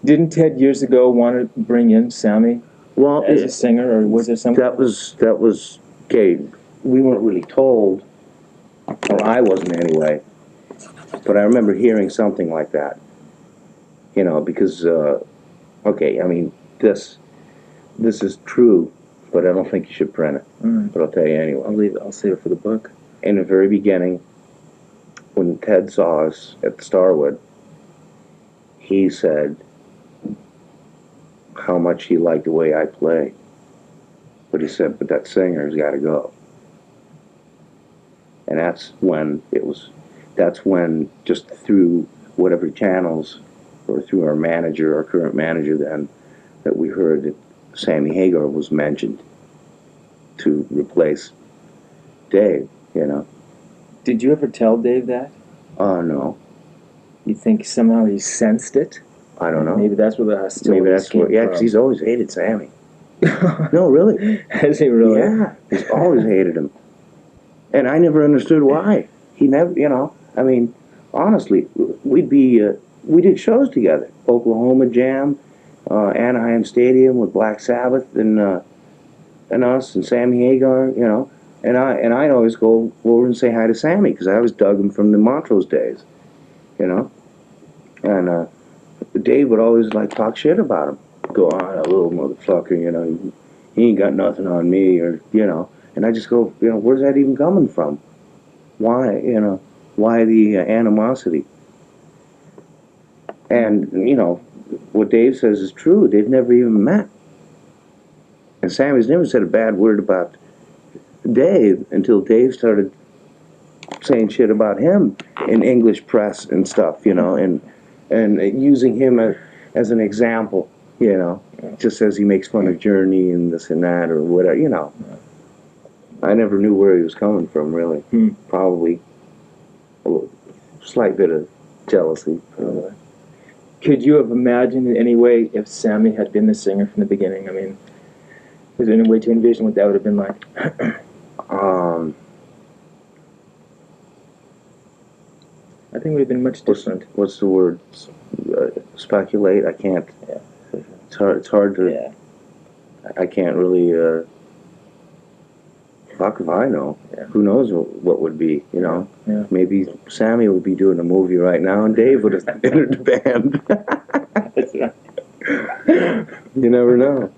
Didn't Ted years ago want to bring in Sammy as a singer, or was there something? That was okay. We weren't really told, or I wasn't anyway. But I remember hearing something like that. You know, because okay, I mean this is true, but I don't think you should print it. But I'll tell you anyway. I'll save it for the book. In the very beginning, when Ted saw us at the Starwood, he said how much he liked the way I play. But he said, but that singer's got to go. And that's when just through whatever channels or through our manager, our current manager then, that we heard that Sammy Hagar was mentioned to replace Dave, you know. Did you ever tell Dave that? Oh, no. You think somehow he sensed it? I don't know. Maybe that's where the hostility Maybe that's what, yeah, because he's always hated Sammy. No, really. Has he really? Yeah, he's always hated him. And I never understood why. He never, you know, I mean, honestly, we did shows together. Oklahoma Jam, Anaheim Stadium with Black Sabbath and us and Sammy Hagar, you know. And I'd always go over and say hi to Sammy because I always dug him from the Montrose days, you know. And Dave would always like talk shit about him. Go on, a little motherfucker, you know. He ain't got nothing on me, or you know. And I just go, you know, where's that even coming from? Why, you know, why the animosity? And you know, what Dave says is true. They've never even met. And Sammy's never said a bad word about Dave until Dave started saying shit about him in English press and stuff, you know, and using him as an example, you know, just as he makes fun of Journey and this and that or whatever, you know. I never knew where he was coming from, really. Probably a slight bit of jealousy. Could you have imagined in any way if Sammy had been the singer from the beginning? I mean, is there any way to envision what that would have been like? I think it would have been much different. What's the word? Speculate? I can't. Yeah. It's hard to. Yeah. I can't really. Fuck if I know. Yeah. Who knows what would be? You know. Yeah. Maybe Sammy would be doing a movie right now, and Dave would have entered the band. That's right. You never know.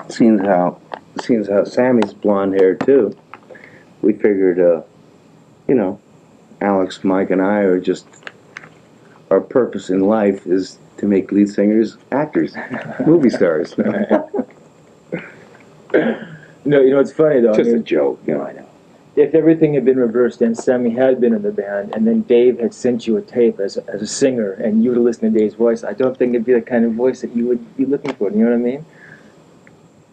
Seems how Sammy's blonde hair too. We figured, you know, Alex, Mike, and I are just, our purpose in life is to make lead singers actors, movie stars. No, you know, it's funny though. Just a joke, you know. I know. If everything had been reversed and Sammy had been in the band, and then Dave had sent you a tape as a singer, and you would have listened to Dave's voice, I don't think it'd be the kind of voice that you would be looking for. You know what I mean?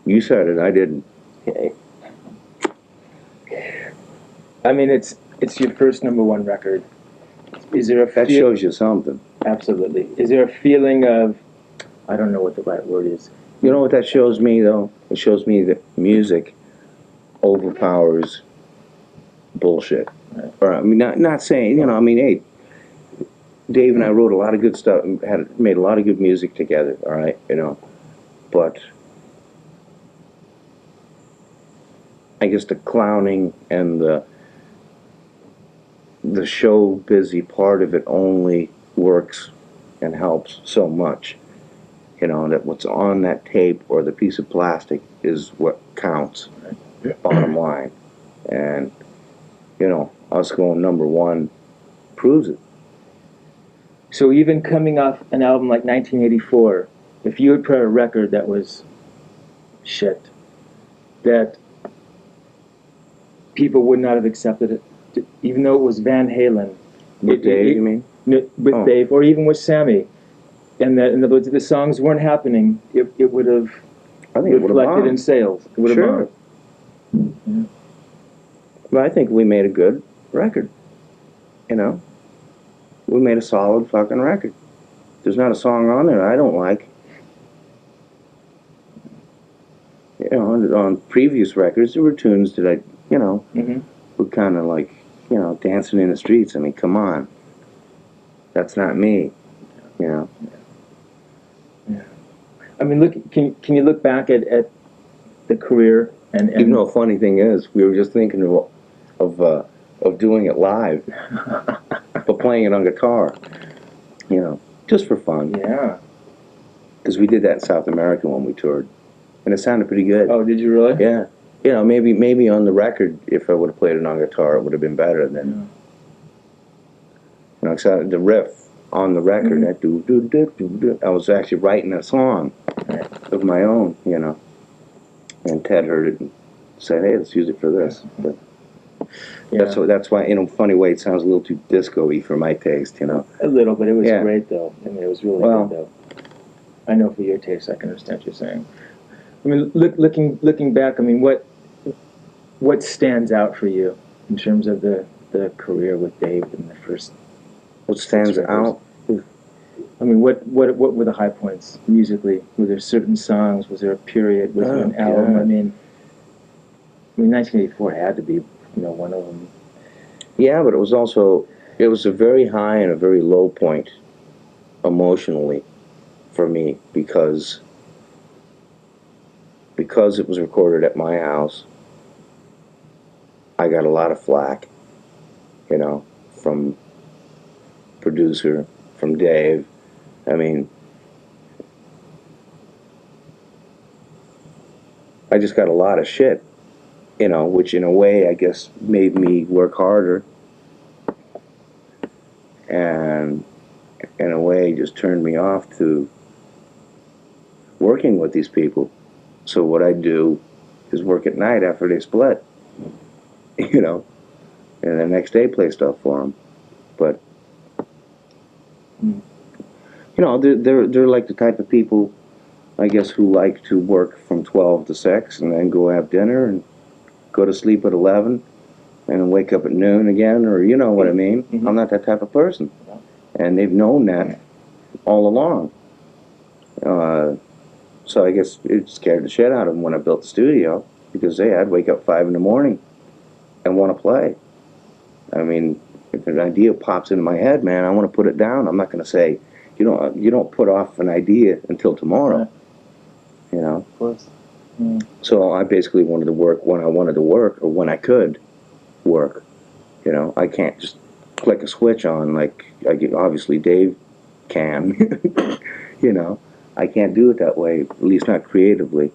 You said it, I didn't. Okay. I mean, it's your first #1 record. Is there a That shows you something. Absolutely. Is there a feeling of, I don't know what the right word is. You know what that shows me, though? It shows me that music overpowers bullshit. Right. Or I mean, not saying, you know. I mean, hey, Dave and I wrote a lot of good stuff, and made a lot of good music together. All right, you know, but I guess the clowning and the show busy part of it only works and helps so much. You know, that what's on that tape or the piece of plastic is what counts, bottom line. And, you know, us going #1 proves it. So even coming off an album like 1984, if you had put out a record that was shit, that people would not have accepted it, even though it was Van Halen. With Dave, you mean? With Dave, or even with Sammy, and that in other words, the songs weren't happening, it would have reflected in sales. It would have sure. bombed. But I think we made a good record. You know, we made a solid fucking record. There's not a song on there I don't like. You know, on previous records, there were tunes that I, you know, were kind of like, you know, dancing in the streets. I mean, come on. That's not me. You know. Yeah. I mean, look. Can you look back at the career and you know, funny thing is, we were just thinking of doing it live, but playing it on guitar. You know, just for fun. Yeah. Because we did that in South America when we toured, and it sounded pretty good. Oh, did you really? Yeah. You know, maybe on the record, if I would have played it on guitar, it would have been better than. You know, so the riff on the record, that do do do do. I was actually writing a song of my own, you know. And Ted heard it and said, "Hey, let's use it for this." But that's why, in a funny way, it sounds a little too disco-y for my taste, you know. A little, but it was great though. I mean, it was really good though. I know for your taste, I can understand what you're saying. I mean, looking back, I mean, what stands out for you in terms of the career with Dave in the first? What stands out? I mean, what were the high points musically? Were there certain songs? Was there a period? Was there an album? I mean, 1984 had to be, you know, one of them. Yeah, but it was a very high and a very low point emotionally for me because it was recorded at my house. I got a lot of flack, you know, from producer, from Dave. I mean, I just got a lot of shit, you know, which in a way I guess made me work harder, and in a way just turned me off to working with these people. So what I do is work at night after they split, you know, and the next day play stuff for them. But you know, they're like the type of people, I guess, who like to work from 12 to 6 and then go have dinner and go to sleep at 11 and then wake up at noon again, or you know what I mean. I'm not that type of person, and they've known that all along. So I guess it scared the shit out of them when I built the studio, because I'd wake up 5 in the morning and want to play. I mean, if an idea pops into my head, man, I want to put it down. I'm not going to say, you don't put off an idea until tomorrow. You know. Of course. So I basically wanted to work when I wanted to work, or when I could work. You know, I can't just click a switch on like obviously Dave can. You know, I can't do it that way, at least not creatively.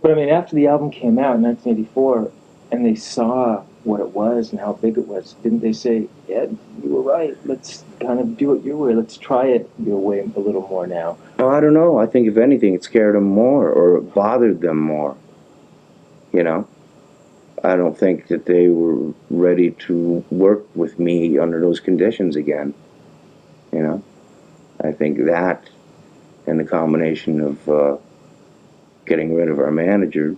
But I mean, after the album came out in 1984, and they saw what it was and how big it was, didn't they say, "Ed, you were right. Let's kind of do it your way. Let's try it your way a little more now"? Oh, I don't know. I think if anything, it scared them more, or it bothered them more. You know, I don't think that they were ready to work with me under those conditions again. You know, I think that, and the combination of getting rid of our manager,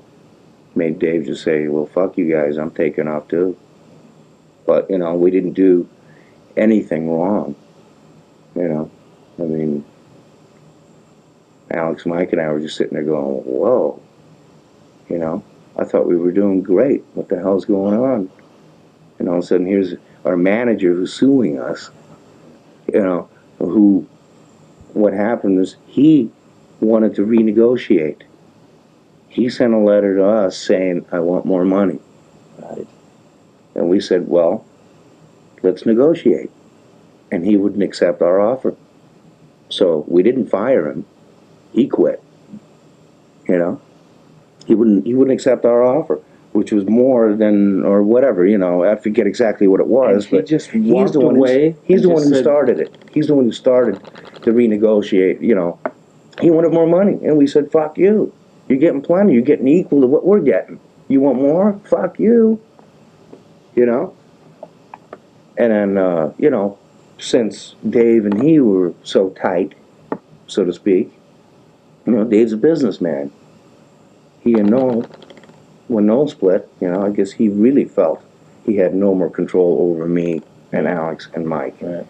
made Dave just say, "Well, fuck you guys, I'm taking off too." But, you know, we didn't do anything wrong. You know, I mean, Alex, Mike, and I were just sitting there going, whoa. You know, I thought we were doing great. What the hell's going on? And all of a sudden, here's our manager who's suing us. You know, what happened is he wanted to renegotiate. He sent a letter to us saying, "I want more money." Right. And we said, "Well, let's negotiate." And he wouldn't accept our offer. So we didn't fire him. He quit. You know? He wouldn't accept our offer, which was more than, or whatever, you know, I forget exactly what it was. And he but just he's walked away. He's the one who said, started it. He's the one who started to renegotiate, you know, He wanted more money, and we said, fuck you. You're getting plenty. You're getting equal to what we're getting. You want more? Fuck you. You know? And then, since Dave and he were so tight, so to speak, Dave's a businessman. He and Noel, when Noel split, I guess he really felt he had no more control over me and Alex and Mike. Right.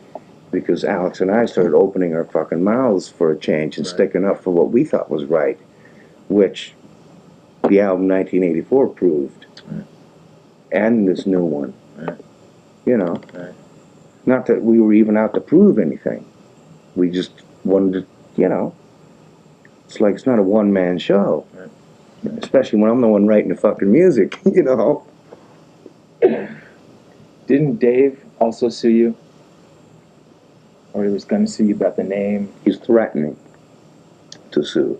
Because Alex and I started opening our fucking mouths for a change and sticking up for what we thought was right, which the album 1984 proved. Right. And this new one. Right. Right. Not that we were even out to prove anything. We just wanted to, it's like it's not a one-man show. Right. Especially when I'm the one writing the fucking music, Didn't Dave also sue you? Or he was going to sue you about the name? He's threatening to sue.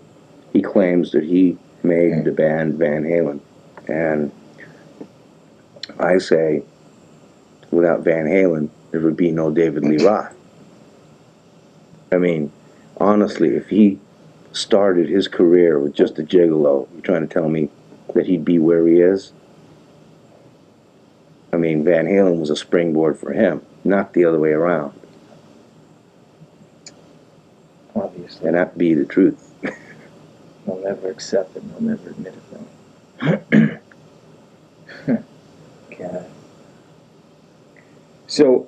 He claims that he made the band Van Halen. And I say, without Van Halen, there would be no David Lee Roth. I mean, honestly, if he started his career with just a gigolo, you're trying to tell me that he'd be where he is? I mean, Van Halen was a springboard for him, not the other way around. Obviously. And that'd be the truth. They'll never accept it. They'll never admit it, though. God. So,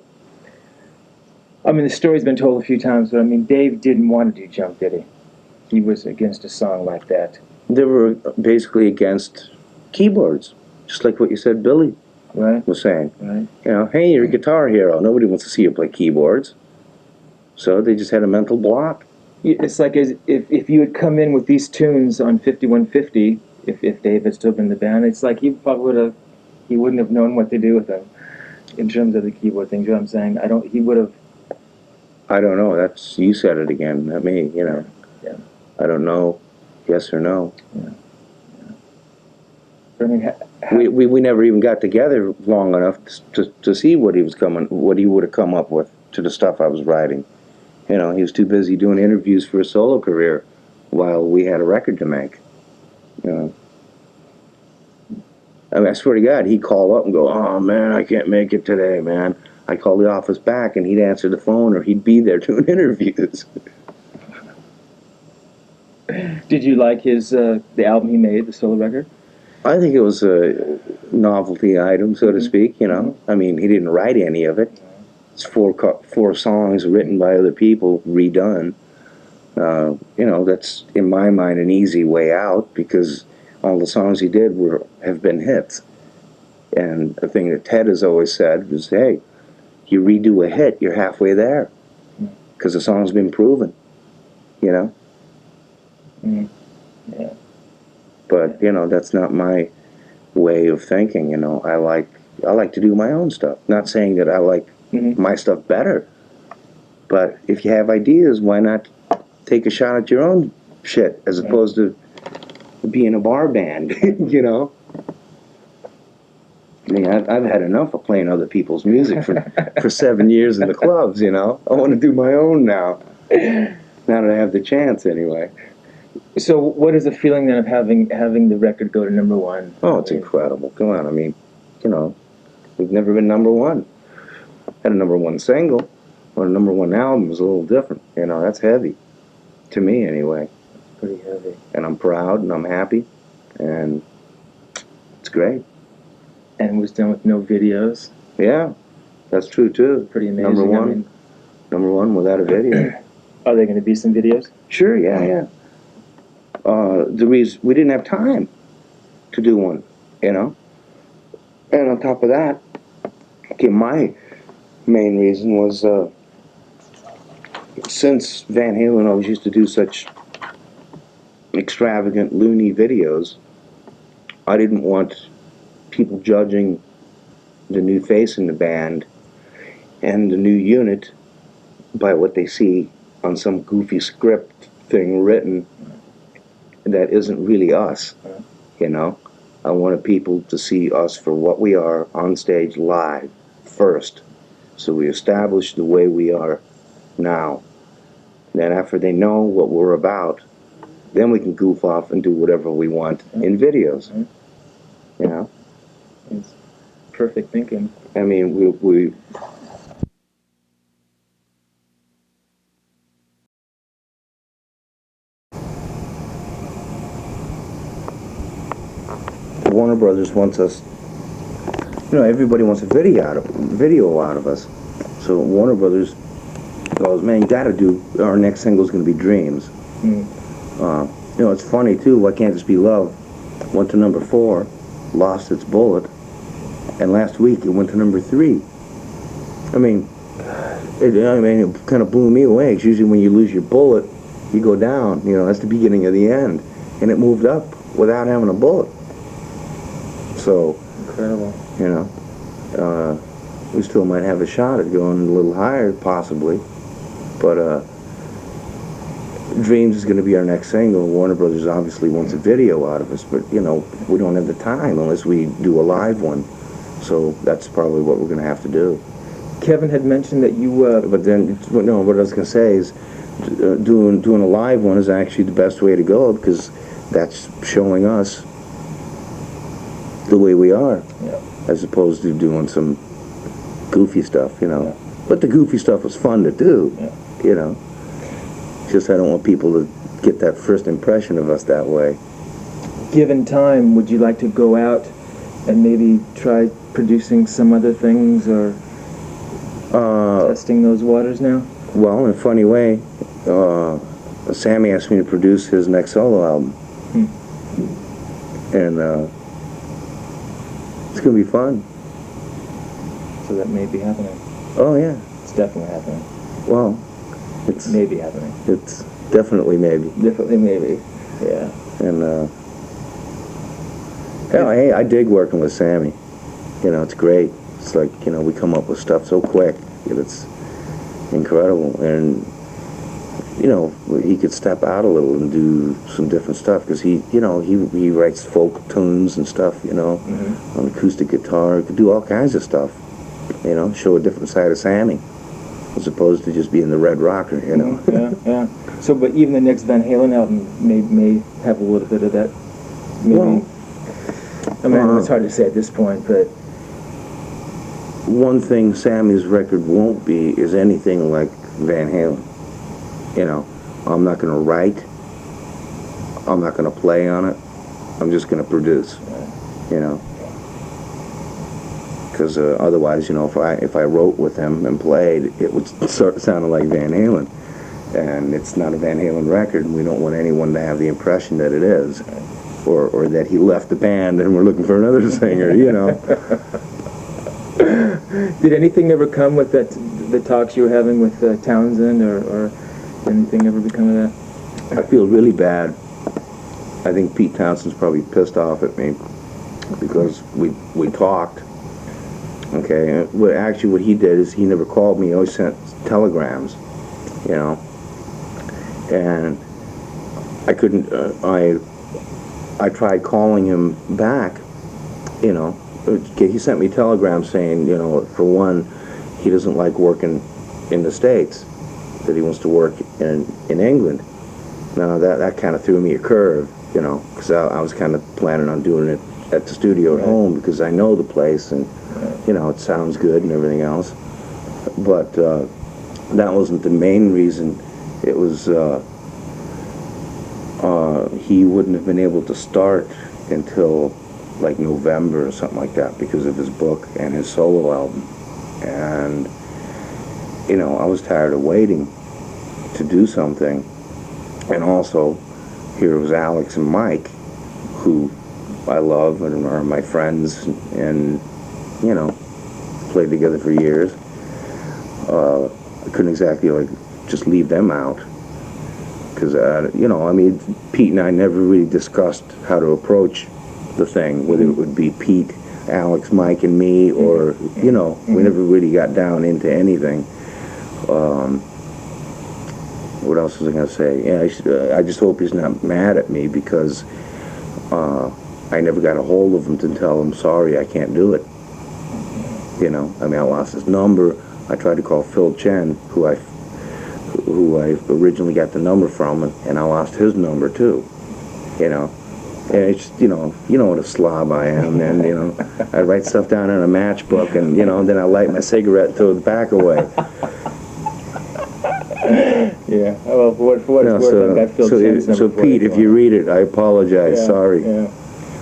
I mean, the story's been told a few times, but I mean, Dave didn't want to do Jump, did he? He was against a song like that. They were basically against keyboards, just like what you said Billy was saying. Right. Hey, you're a guitar hero. Nobody wants to see you play keyboards. So they just had a mental block. It's like as if you had come in with these tunes on 5150, if Dave had still been in the band, it's like he wouldn't have known what to do with them in terms of the keyboard things. You know what I'm saying? He would have. I don't know. That's, you said it again, not me, Yeah. I don't know, yes or no. Yeah. I mean, we never even got together long enough to see what he would have come up with to the stuff I was writing. He was too busy doing interviews for a solo career while we had a record to make. I mean, I swear to God, he'd call up and go, "Oh man, I can't make it today, man." I'd call the office back and he'd answer the phone or he'd be there doing interviews. Did you like the album he made, the solo record? I think it was a novelty item, so to speak, I mean, he didn't write any of it. It's four songs written by other people, redone. That's, in my mind, an easy way out because all the songs he did have been hits. And the thing that Ted has always said was, hey, you redo a hit, you're halfway there because the song's been proven, Mm. Yeah. But, that's not my way of thinking, I like to do my own stuff. Not saying that I like my stuff better, but if you have ideas, why not take a shot at your own shit as opposed to being a bar band, I mean, I've had enough of playing other people's music for 7 years in the clubs, I want to do my own now. Now that I have the chance, anyway. So, what is the feeling then of having the record go to number one? Oh, it's incredible. Come on, I mean, we've never been number one. Had a number one single, but a number one album is a little different. That's heavy. To me, anyway. Pretty heavy. And I'm proud and I'm happy. And it's great. And it was done with no videos. Yeah, that's true, too. Pretty amazing. Number one without a video. Are there going to be some videos? Sure, yeah. The reason we didn't have time to do one, And on top of that, my main reason was since Van Halen always used to do such extravagant, loony videos, I didn't want people judging the new face in the band and the new unit by what they see on some goofy script thing written that isn't really us, I wanted people to see us for what we are on stage live first. So we established the way we are now. Then after they know what we're about, then we can goof off and do whatever we want in videos. You know? It's perfect thinking. I mean, we Warner Brothers wants us, everybody wants a video out of us. So Warner Brothers goes, man, you gotta do, our next single's gonna be Dreams. It's funny too, Why Can't This Be Love went to number 4, lost its bullet, and last week it went to number 3. I mean, it kind of blew me away, 'cause usually when you lose your bullet, you go down, that's the beginning of the end. And it moved up without having a bullet. So, Incredible. We still might have a shot at going a little higher, possibly. But Dreams is going to be our next single. Warner Brothers obviously wants a video out of us, but, we don't have the time unless we do a live one. So that's probably what we're going to have to do. Kevin had mentioned that you... But then, no, what I was going to say is doing a live one is actually the best way to go, because that's showing us the way we are, as opposed to doing some goofy stuff, Yeah. But the goofy stuff was fun to do, Just I don't want people to get that first impression of us that way. Given time, would you like to go out and maybe try producing some other things, or testing those waters now? Well, in a funny way, Sammy asked me to produce his next solo album. And it's going to be fun. So that may be happening. Oh, yeah. It's definitely happening. Well, it's Maybe happening. It's definitely maybe. Definitely maybe. Yeah. And, hey, I dig working with Sammy. It's great. It's like, we come up with stuff so quick. It's incredible. And, he could step out a little and do some different stuff, because he writes folk tunes and stuff, on acoustic guitar. He could do all kinds of stuff, show a different side of Sammy, as opposed to just being the Red Rocker, Yeah. So, but even the next Van Halen album may have a little bit of that. Maybe. Well, I mean, it's hard to say at this point, but one thing Sammy's record won't be is anything like Van Halen. I'm not going to write. I'm not going to play on it. I'm just going to produce. Because otherwise, if I wrote with him and played, it would start sounding like Van Halen, and it's not a Van Halen record, and we don't want anyone to have the impression that it is, or that he left the band and we're looking for another singer. Did anything ever come with the talks you were having with Townshend, or anything ever become of that? I feel really bad. I think Pete Townshend's probably pissed off at me because we talked. Okay, actually what he did is he never called me. He always sent telegrams, and I couldn't. I tried calling him back. He sent me telegrams saying, for one, he doesn't like working in the States, that he wants to work in England. Now that kind of threw me a curve, because I was kind of planning on doing it at the studio at home, because I know the place, and it sounds good and everything else. But that wasn't the main reason. It was he wouldn't have been able to start until like November or something like that, because of his book and his solo album. And I was tired of waiting to do something. And also, here was Alex and Mike, who I love and are my friends, and played together for years. I couldn't exactly just leave them out, because Pete and I never really discussed how to approach the thing, whether it would be Pete, Alex, Mike, and me, or we never really got down into anything. What else was I going to say? Yeah, I just hope he's not mad at me, because I never got a hold of him to tell him, sorry, I can't do it. I lost his number. I tried to call Phil Chen, who who I originally got the number from, and I lost his number too. You know, and it's you know what a slob I am. And you know, I write stuff down in a matchbook, and you know, then I light my cigarette and throw the back away. Yeah. Well, for what it's worth, I feel so Pete, if you read it, I apologize. Yeah, Sorry. Yeah.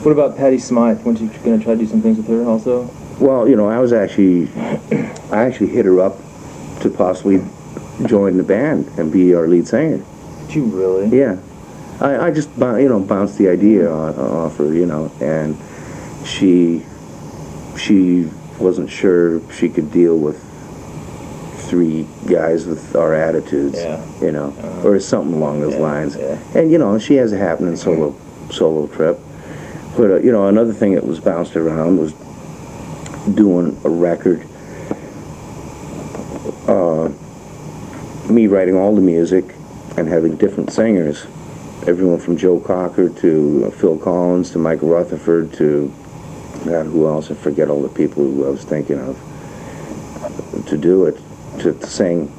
What about Patty Smythe? Weren't you going to try to do some things with her also? Well, you know, I actually hit her up to possibly join the band and be our lead singer. Did you really? Yeah. I just, you know, bounced the idea off her, you know, and she wasn't sure she could deal with 3 guys with our attitudes, you know, or something along those lines. Yeah. And, you know, she has a happening solo trip. But, you know, another thing that was bounced around was doing a record, me writing all the music and having different singers, everyone from Joe Cocker to Phil Collins to Mike Rutherford to, God, who else? I forget all the people who I was thinking of to do it, to sing,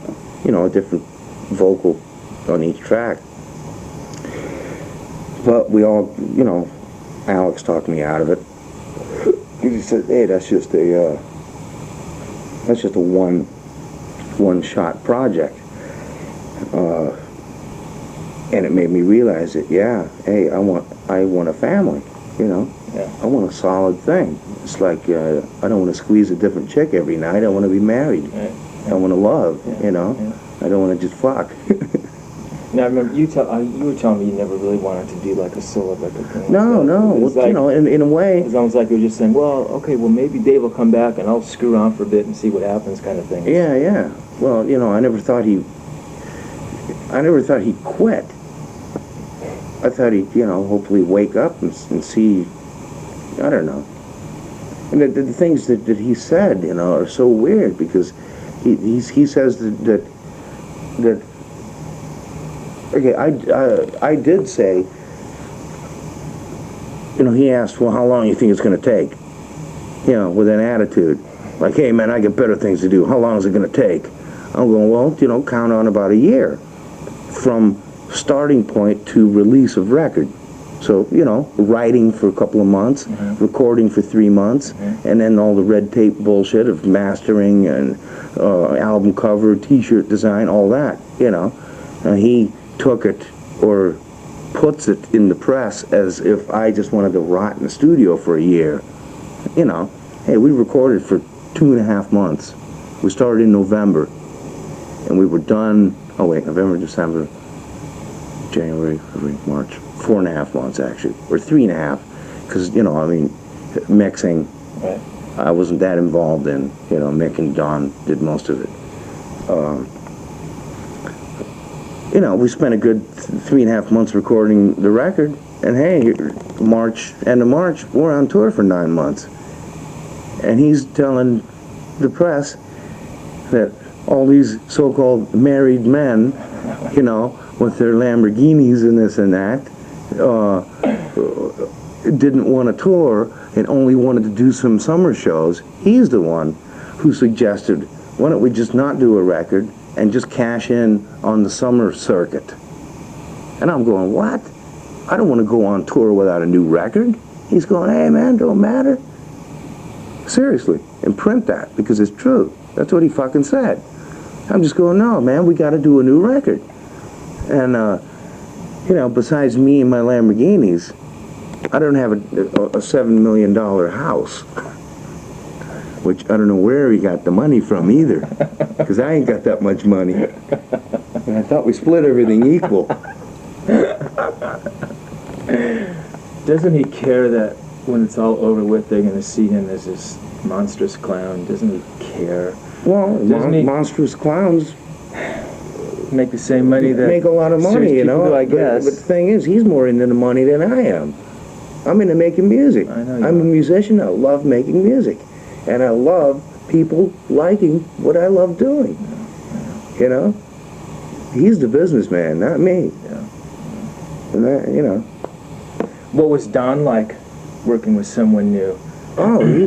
you know, a different vocal on each track. But we all, you know, Alex talked me out of it. He said, "Hey, that's just a one-shot project," and it made me realize that, yeah, hey, I want a family, you know. Yeah. I want a solid thing. It's like I don't want to squeeze a different chick every night. I want to be married. Right. I want to love, you know. Yeah. I don't want to just fuck. Now, I remember you were telling me you never really wanted to do like a solo record thing. No, no. Well, like, you know, in a way. It's almost like you were just saying, well, okay, well, maybe Dave will come back and I'll screw around for a bit and see what happens kind of thing. Yeah, yeah. Well, you know, I never thought he'd quit. I thought he'd, you know, hopefully wake up and see, I don't know. And the things that he said, you know, are so weird because he says that okay, I did say, you know, he asked, well, how long do you think it's going to take? You know, with an attitude. Like, hey, man, I got better things to do. How long is it going to take? I'm going, well, you know, count on about a year from starting point to release of record. So, you know, writing for a couple of months, recording for 3 months, and then all the red tape bullshit of mastering and album cover, T-shirt design, all that, you know. And he took it, or puts it in the press as if I just wanted to rot in the studio for a year. You know, hey, we recorded for 2.5 months. We started in November, and we were done, oh wait, November, December, January, February, March, 4.5 months actually, or 3.5, because, you know, I mean, mixing, right. I wasn't that involved in, you know, Mick and Don did most of it. You know, we spent a good 3.5 months recording the record, and hey, end of March, we're on tour for 9 months. And he's telling the press that all these so-called married men, you know, with their Lamborghinis and this and that, didn't want to tour and only wanted to do some summer shows. He's the one who suggested, why don't we just not do a record and just cash in on the summer circuit? And I'm going, what? I don't want to go on tour without a new record. He's going, hey man, don't matter. Seriously, and print that, because it's true. That's what he fucking said. I'm just going, no man, we got to do a new record. And, you know, besides me and my Lamborghinis, I don't have a $7 million house. Which I don't know where he got the money from either, because I ain't got that much money. And I thought we split everything equal. Doesn't he care that when it's all over with, they're going to see him as this monstrous clown? Doesn't he care? Well, monstrous clowns make the same money that make a lot of money, you know. Do, I guess. But the thing is, he's more into the money than I am. I'm into making music. I know I'm a musician. I love making music. And I love people liking what I love doing. You know? He's the businessman, not me. Yeah. And that, you know. What was Don like working with someone new? Oh, he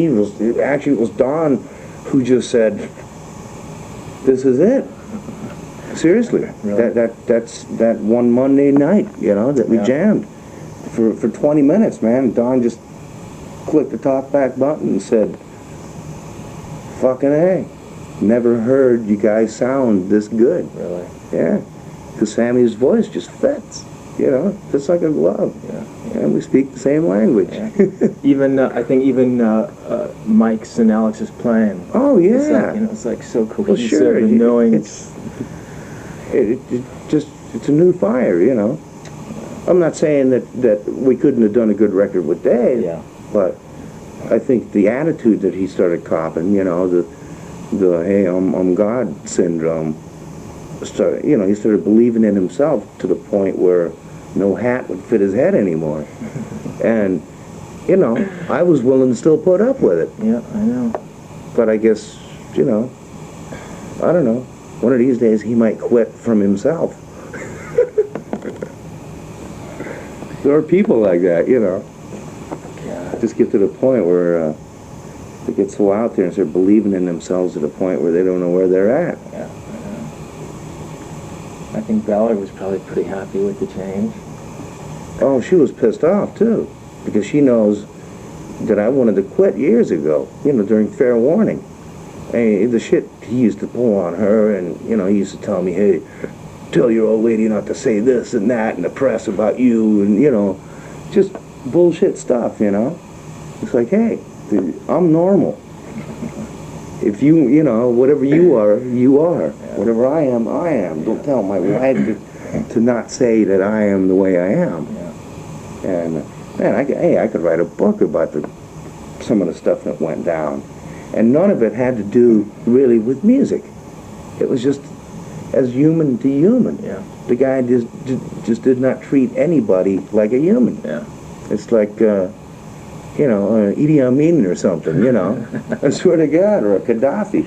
was, actually it was Don who just said, this is it. Seriously, Really? that's that one Monday night, you know, that we jammed for 20 minutes, man. Don just clicked the talkback button and said, "Fucking A, never heard you guys sound this good." Really? Yeah, because Sammy's voice just fits, you know, fits like a glove. Yeah. And we speak the same language. Yeah. Even I think even Mike's and Alex's playing. Oh yeah. It's like, you know, it's like so cohesive Well, sure. and knowing. It's a new fire, you know. I'm not saying that we couldn't have done a good record with Dave, but I think the attitude that he started copping, you know, the hey, I'm God syndrome, he started believing in himself to the point where no hat would fit his head anymore. And, you know, I was willing to still put up with it. Yeah, I know. But I guess, you know, I don't know. One of these days he might quit from himself. There are people like that, you know. Yeah. Just get to the point where they get so out there and start believing in themselves to the point where they don't know where they're at. Yeah, I know. I think Valerie was probably pretty happy with the change. Oh, she was pissed off, too, because she knows that I wanted to quit years ago, you know, during Fair Warning. And the shit he used to pull on her, and, you know, he used to tell me, hey, tell your old lady not to say this and that in the press about you, and, you know, just bullshit stuff, you know. It's like, hey, dude, I'm normal. If you know, whatever you are, you are. Yeah. Whatever I am, I am. Don't tell my wife to not say that I am the way I am. Yeah. And, man, I could write a book about some of the stuff that went down. And none of it had to do really with music. It was just as human to human. Yeah. The guy just did not treat anybody like a human. Yeah. It's like, you know, Idi Amin or something, you know. I swear to God, or a Gaddafi.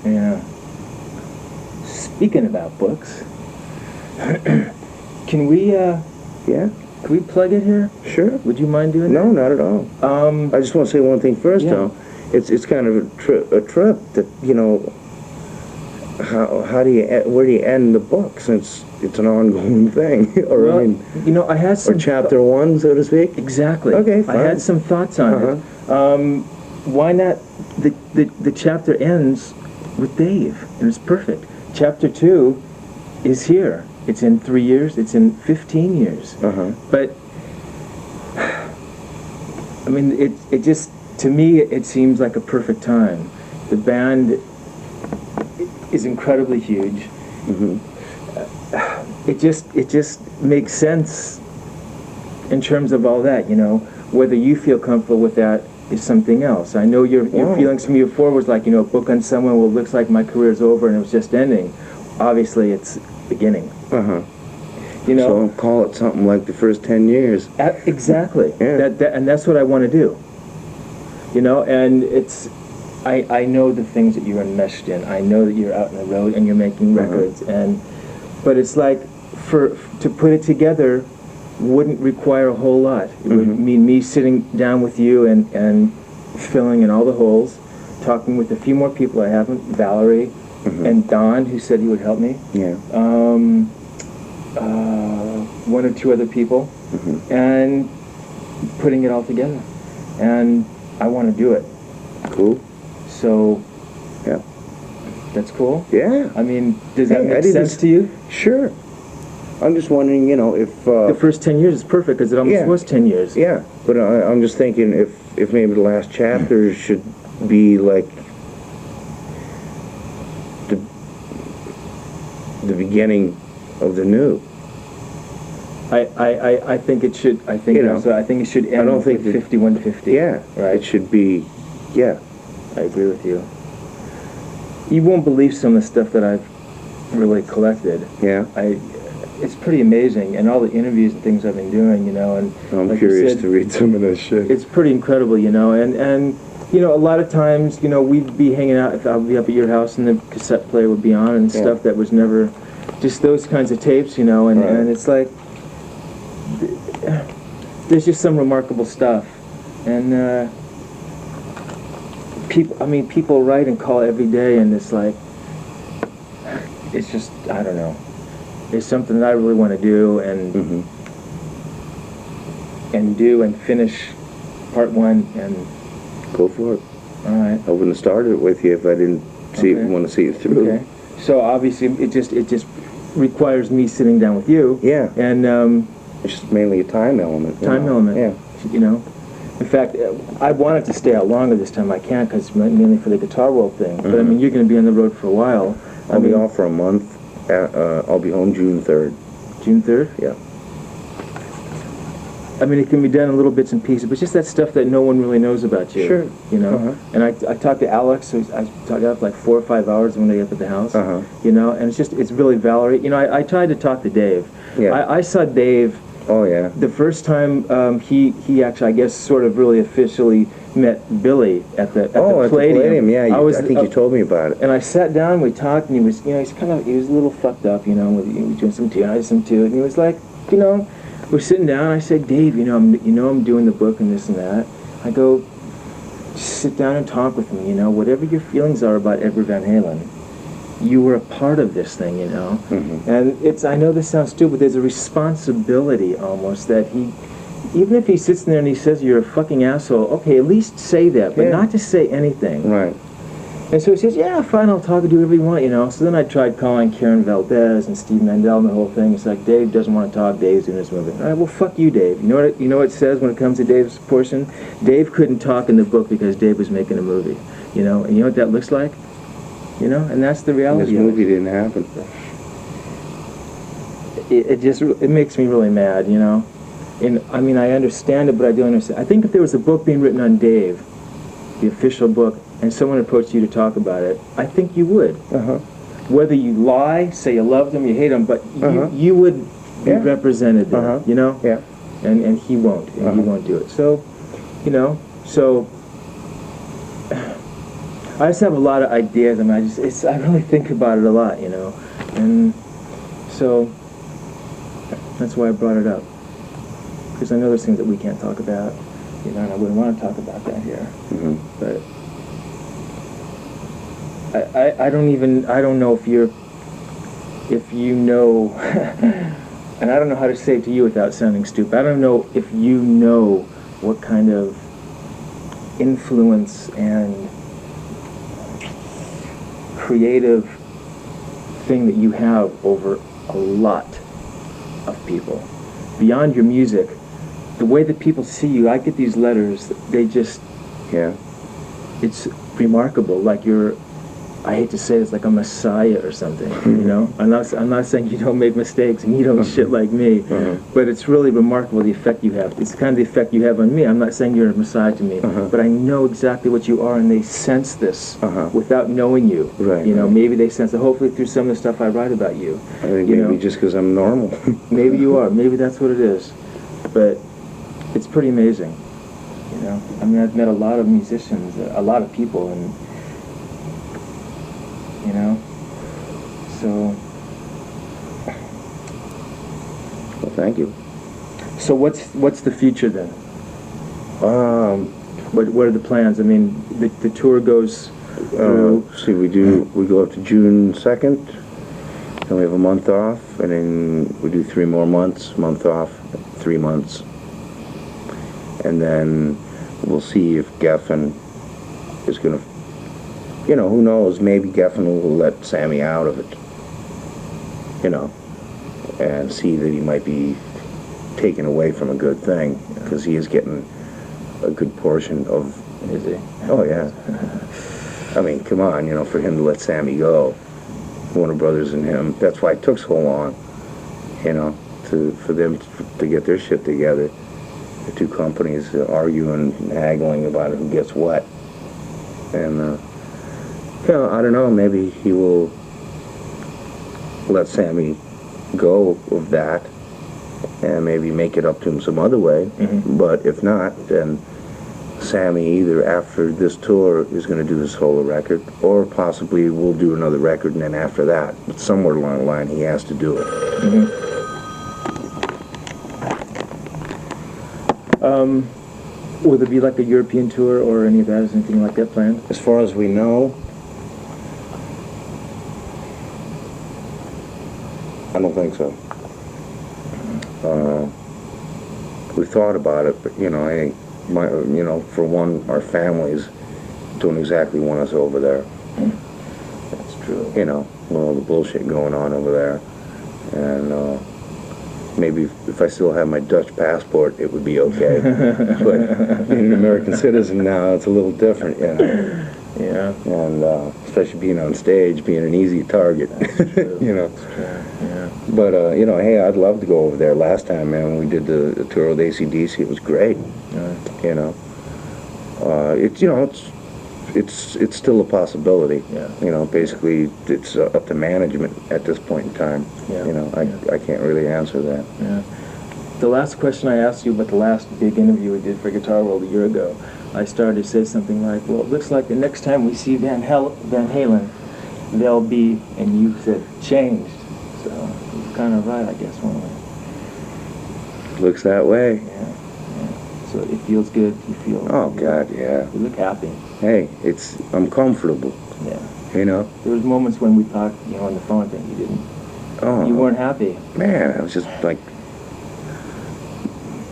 Yeah. Speaking about books, can we, Yeah? can we plug it here? Sure. Would you mind doing No, not at all. that? I just want to say one thing first, Yeah. though. It's kind of a trip that, you know, how do you where do you end the book, since it's an ongoing thing? Or Well, I mean, you know, I had some or chapter one, so to speak. Exactly. Okay, I had fine. some thoughts on it. Why not? The chapter ends with Dave, and it's perfect. Chapter 2 is here. It's in 3 years. It's in 15 years. But I mean, it just, to me, it seems like a perfect time. The band is incredibly huge. It just makes sense in terms of all that, you know. Whether you feel comfortable with that is something else. I know your feelings from you before was like, you know, a book on someone, well, it looks like my career's over and it was just ending. Obviously, it's beginning. You know, So call it something like the first 10 years. Exactly. Yeah. And that's what I want to do. You know, and it's, I know the things that you're enmeshed in. I know that you're out on the road and you're making records, but it's like, to put it together wouldn't require a whole lot. It would mean me sitting down with you and filling in all the holes, talking with a few more people I haven't, Valerie and Don, who said he would help me. Yeah. One or two other people, and putting it all together. And I want to do it. Cool. So, Yeah. that's cool? Yeah. I mean, does that Hey, I make didn't sense to you? Sure. I'm just wondering, you know, if... The first 10 years is perfect, because it almost was 10 years. Yeah, but I'm just thinking if maybe the last chapter should be like the beginning of the new. I think it should. I think You know, so. I think it should end. I don't think with that- 5150. Yeah, Right. it should be, yeah. I agree with you. You won't believe some of the stuff that I've really collected. Yeah. It's pretty amazing, and all the interviews and things I've been doing, you know, and I'm like you curious said, to read some of this shit. it's pretty incredible, you know, and you know, a lot of times, you know, we'd be hanging out, I'll be up at your house and the cassette player would be on and stuff that was never, just those kinds of tapes, you know, and it's like, there's just some remarkable stuff, and people write and call every day, and it's like, it's just, I don't know. It's something that I really want to do and and finish part 1 and Go for it. all right. I wouldn't have started it with you if I didn't want to see it through. Okay. So obviously it just requires me sitting down with you. Yeah. And It's just mainly a time element. Yeah. You know. In fact, I wanted to stay out longer this time. I can't because mainly for the Guitar World thing. But I mean, you're going to be on the road for a while. I'll be off for a month. I'll be home June 3rd. June 3rd? Yeah. I mean, it can be done in little bits and pieces, but just that stuff that no one really knows about you. Sure. You know? And I talked to Alex, so I talked to Alex for like 4 or 5 hours one day up at the house. You know, and it's really Valerie. You know, I tried to talk to Dave. Yeah. I saw Dave. Oh, yeah. The first time he actually, I guess, sort of really officially met Billy at the Palladium. Yeah, I think you told me about it. And I sat down, we talked, and he was, you know, he was a little fucked up, you know, he was doing some tea, I did some too, and he was like, you know, we're sitting down. I said, Dave, I'm doing the book and this and that. I go, just sit down and talk with me, you know, whatever your feelings are about Edward Van Halen. You were a part of this thing, you know. And I know this sounds stupid, there's a responsibility almost that even if he sits there and he says you're a fucking asshole, okay, at least say that, but not to say anything. Right. And so he says, yeah, fine, I'll talk and do whatever you want, you know. So then I tried calling Karen Valdez and Steve Mandel and the whole thing. It's like, Dave doesn't want to talk, Dave's doing this movie. All right, well, fuck you, Dave. You know what it says when it comes to Dave's portion? Dave couldn't talk in the book because Dave was making a movie, you know. And you know what that looks like? You know, and that's the reality. This movie didn't happen. It makes me really mad, you know. And I mean, I understand it, but I don't understand. I think if there was a book being written on Dave, the official book, and someone approached you to talk about it, I think you would. Whether you lie, say you loved him, you hate him, but you would be represented there, you know. Yeah. And he won't. And he won't do it. So, you know, I just have a lot of ideas. I mean, I really think about it a lot, you know, and so that's why I brought it up, because I know there's things that we can't talk about, you know, and I wouldn't want to talk about that here. But I don't know if you know, and I don't know how to say it to you without sounding stupid. I don't know if you know what kind of influence and creative thing that you have over a lot of people. Beyond your music, the way that people see you, I get these letters, they just, it's remarkable, like you're, I hate to say it's like a messiah or something, you know? I'm not saying you don't make mistakes and you don't shit like me, but it's really remarkable the effect you have. It's kind of the effect you have on me. I'm not saying you're a messiah to me, but I know exactly what you are, and they sense this without knowing you. Right. You know, maybe they sense it, hopefully through some of the stuff I write about you. I think maybe just because I'm normal. Maybe you are. Maybe that's what it is. But it's pretty amazing, you know? I mean, I've met a lot of musicians, a lot of people, and you know, so. Well, thank you. So what's the future then? What are the plans? I mean, the tour goes through. See, we go up to June 2nd, then we have a month off, and then we do 3 more months, month off, 3 months, and then we'll see if Geffen is going to. You know, who knows, maybe Geffen will let Sammy out of it, you know, and see that he might be taken away from a good thing, because he is getting a good portion of... Is he? Oh, yeah. I mean, come on, you know, for him to let Sammy go, Warner Brothers and him, that's why it took so long, you know, for them to get their shit together. The two companies arguing and haggling about who gets what. And, you know, I don't know, maybe he will let Sammy go of that and maybe make it up to him some other way. But if not, then Sammy, either after this tour, is going to do the solo record, or possibly we'll do another record, and then after that, but somewhere along the line, he has to do it. Will there be like a European tour or any of that? Is anything like that planned? As far as we know, I don't think so. We thought about it, but, you know, I think, for one, our families don't exactly want us over there. That's true. You know, with all the bullshit going on over there. And maybe if I still had my Dutch passport, it would be okay. But being an American citizen now, it's a little different, you know. Yeah. And especially being on stage, being an easy target. That's true. You know. That's true. Yeah. But, you know, hey, I'd love to go over there. Last time, man, when we did the tour with AC/DC, it was great. You know. It's, you know, it's still a possibility. Yeah. You know, basically, it's up to management at this point in time. Yeah. You know, I can't really answer that. Yeah. The last question I asked you about the last big interview we did for Guitar World a year ago, I started to say something like, well, it looks like the next time we see Van Halen, they'll be, and you said, changed. So you're kind of right, I guess, one way. Looks that way. Yeah. So it feels good. You feel. Oh, God, yeah. You look happy. Hey, I'm comfortable. Yeah. You know? There was moments when we talked, you know, on the phone thing. You didn't. Oh. You weren't happy. Man, I was just like,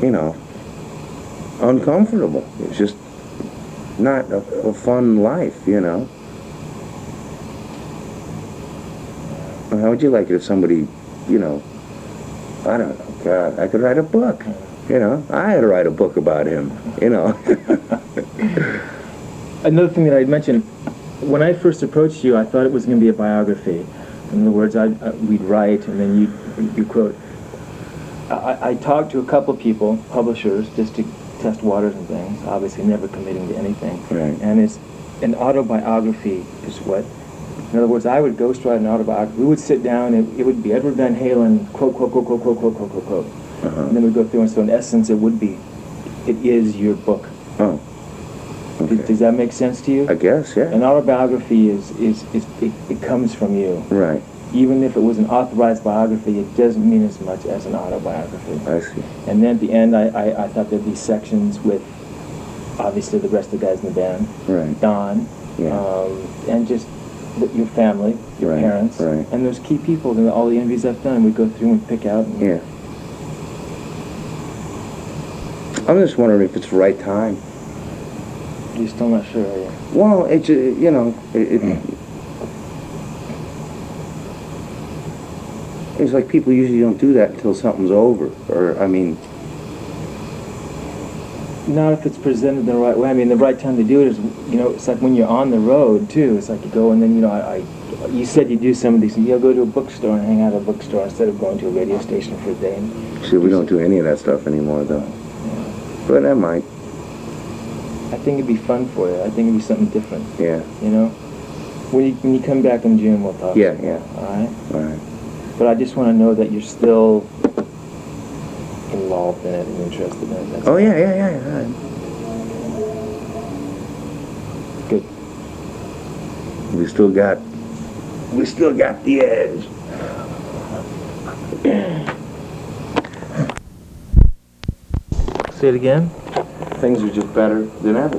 you know, uncomfortable. It's just not a fun life, you know. How would you like it if somebody, you know, I don't know, God, I could write a book. You know, I had to write a book about him, you know. Another thing that I'd mentioned, when I first approached you, I thought it was going to be a biography. In other words, we'd write, and then you quote. I talked to a couple of people, publishers, just to test waters and things, obviously never committing to anything. Right. And it's an autobiography is what. In other words, I would ghostwrite an autobiography. We would sit down, and it would be Edward Van Halen, quote, quote, quote, quote, quote, quote, quote, quote, quote. And then we'd go through, and so in essence, it is your book. Oh. Okay. Does that make sense to you? I guess, yeah. An autobiography it comes from you. Right. Even if it was an authorized biography, it doesn't mean as much as an autobiography. I see. And then at the end, I thought there'd be sections with, obviously, the rest of the guys in the band. Right. Don. Yeah. And just your family, your Right, parents. right. And those key people in all the interviews I've done, we go through and pick out. And Yeah. I'm just wondering if it's the right time. You're still not sure, are you? Well, it's, you know, it's like people usually don't do that until something's over. Or, I mean... Not if it's presented the right way. I mean, the right time to do it is, you know, it's like when you're on the road, too. It's like you go and then, you know, you said you do some of these things. You'll go to a bookstore and hang out at a bookstore instead of going to a radio station for a day. See, we don't do any of that stuff anymore, though. Yeah. But I might. I think it'd be fun for you. I think it'd be something different. Yeah. You know? When you come back in June, we'll talk. Yeah, yeah. All right? All right. But I just want to know that you're still involved in it and interested in it. That's Oh, yeah. Right. good. We still got the edge. Say it again. Things are just better than ever.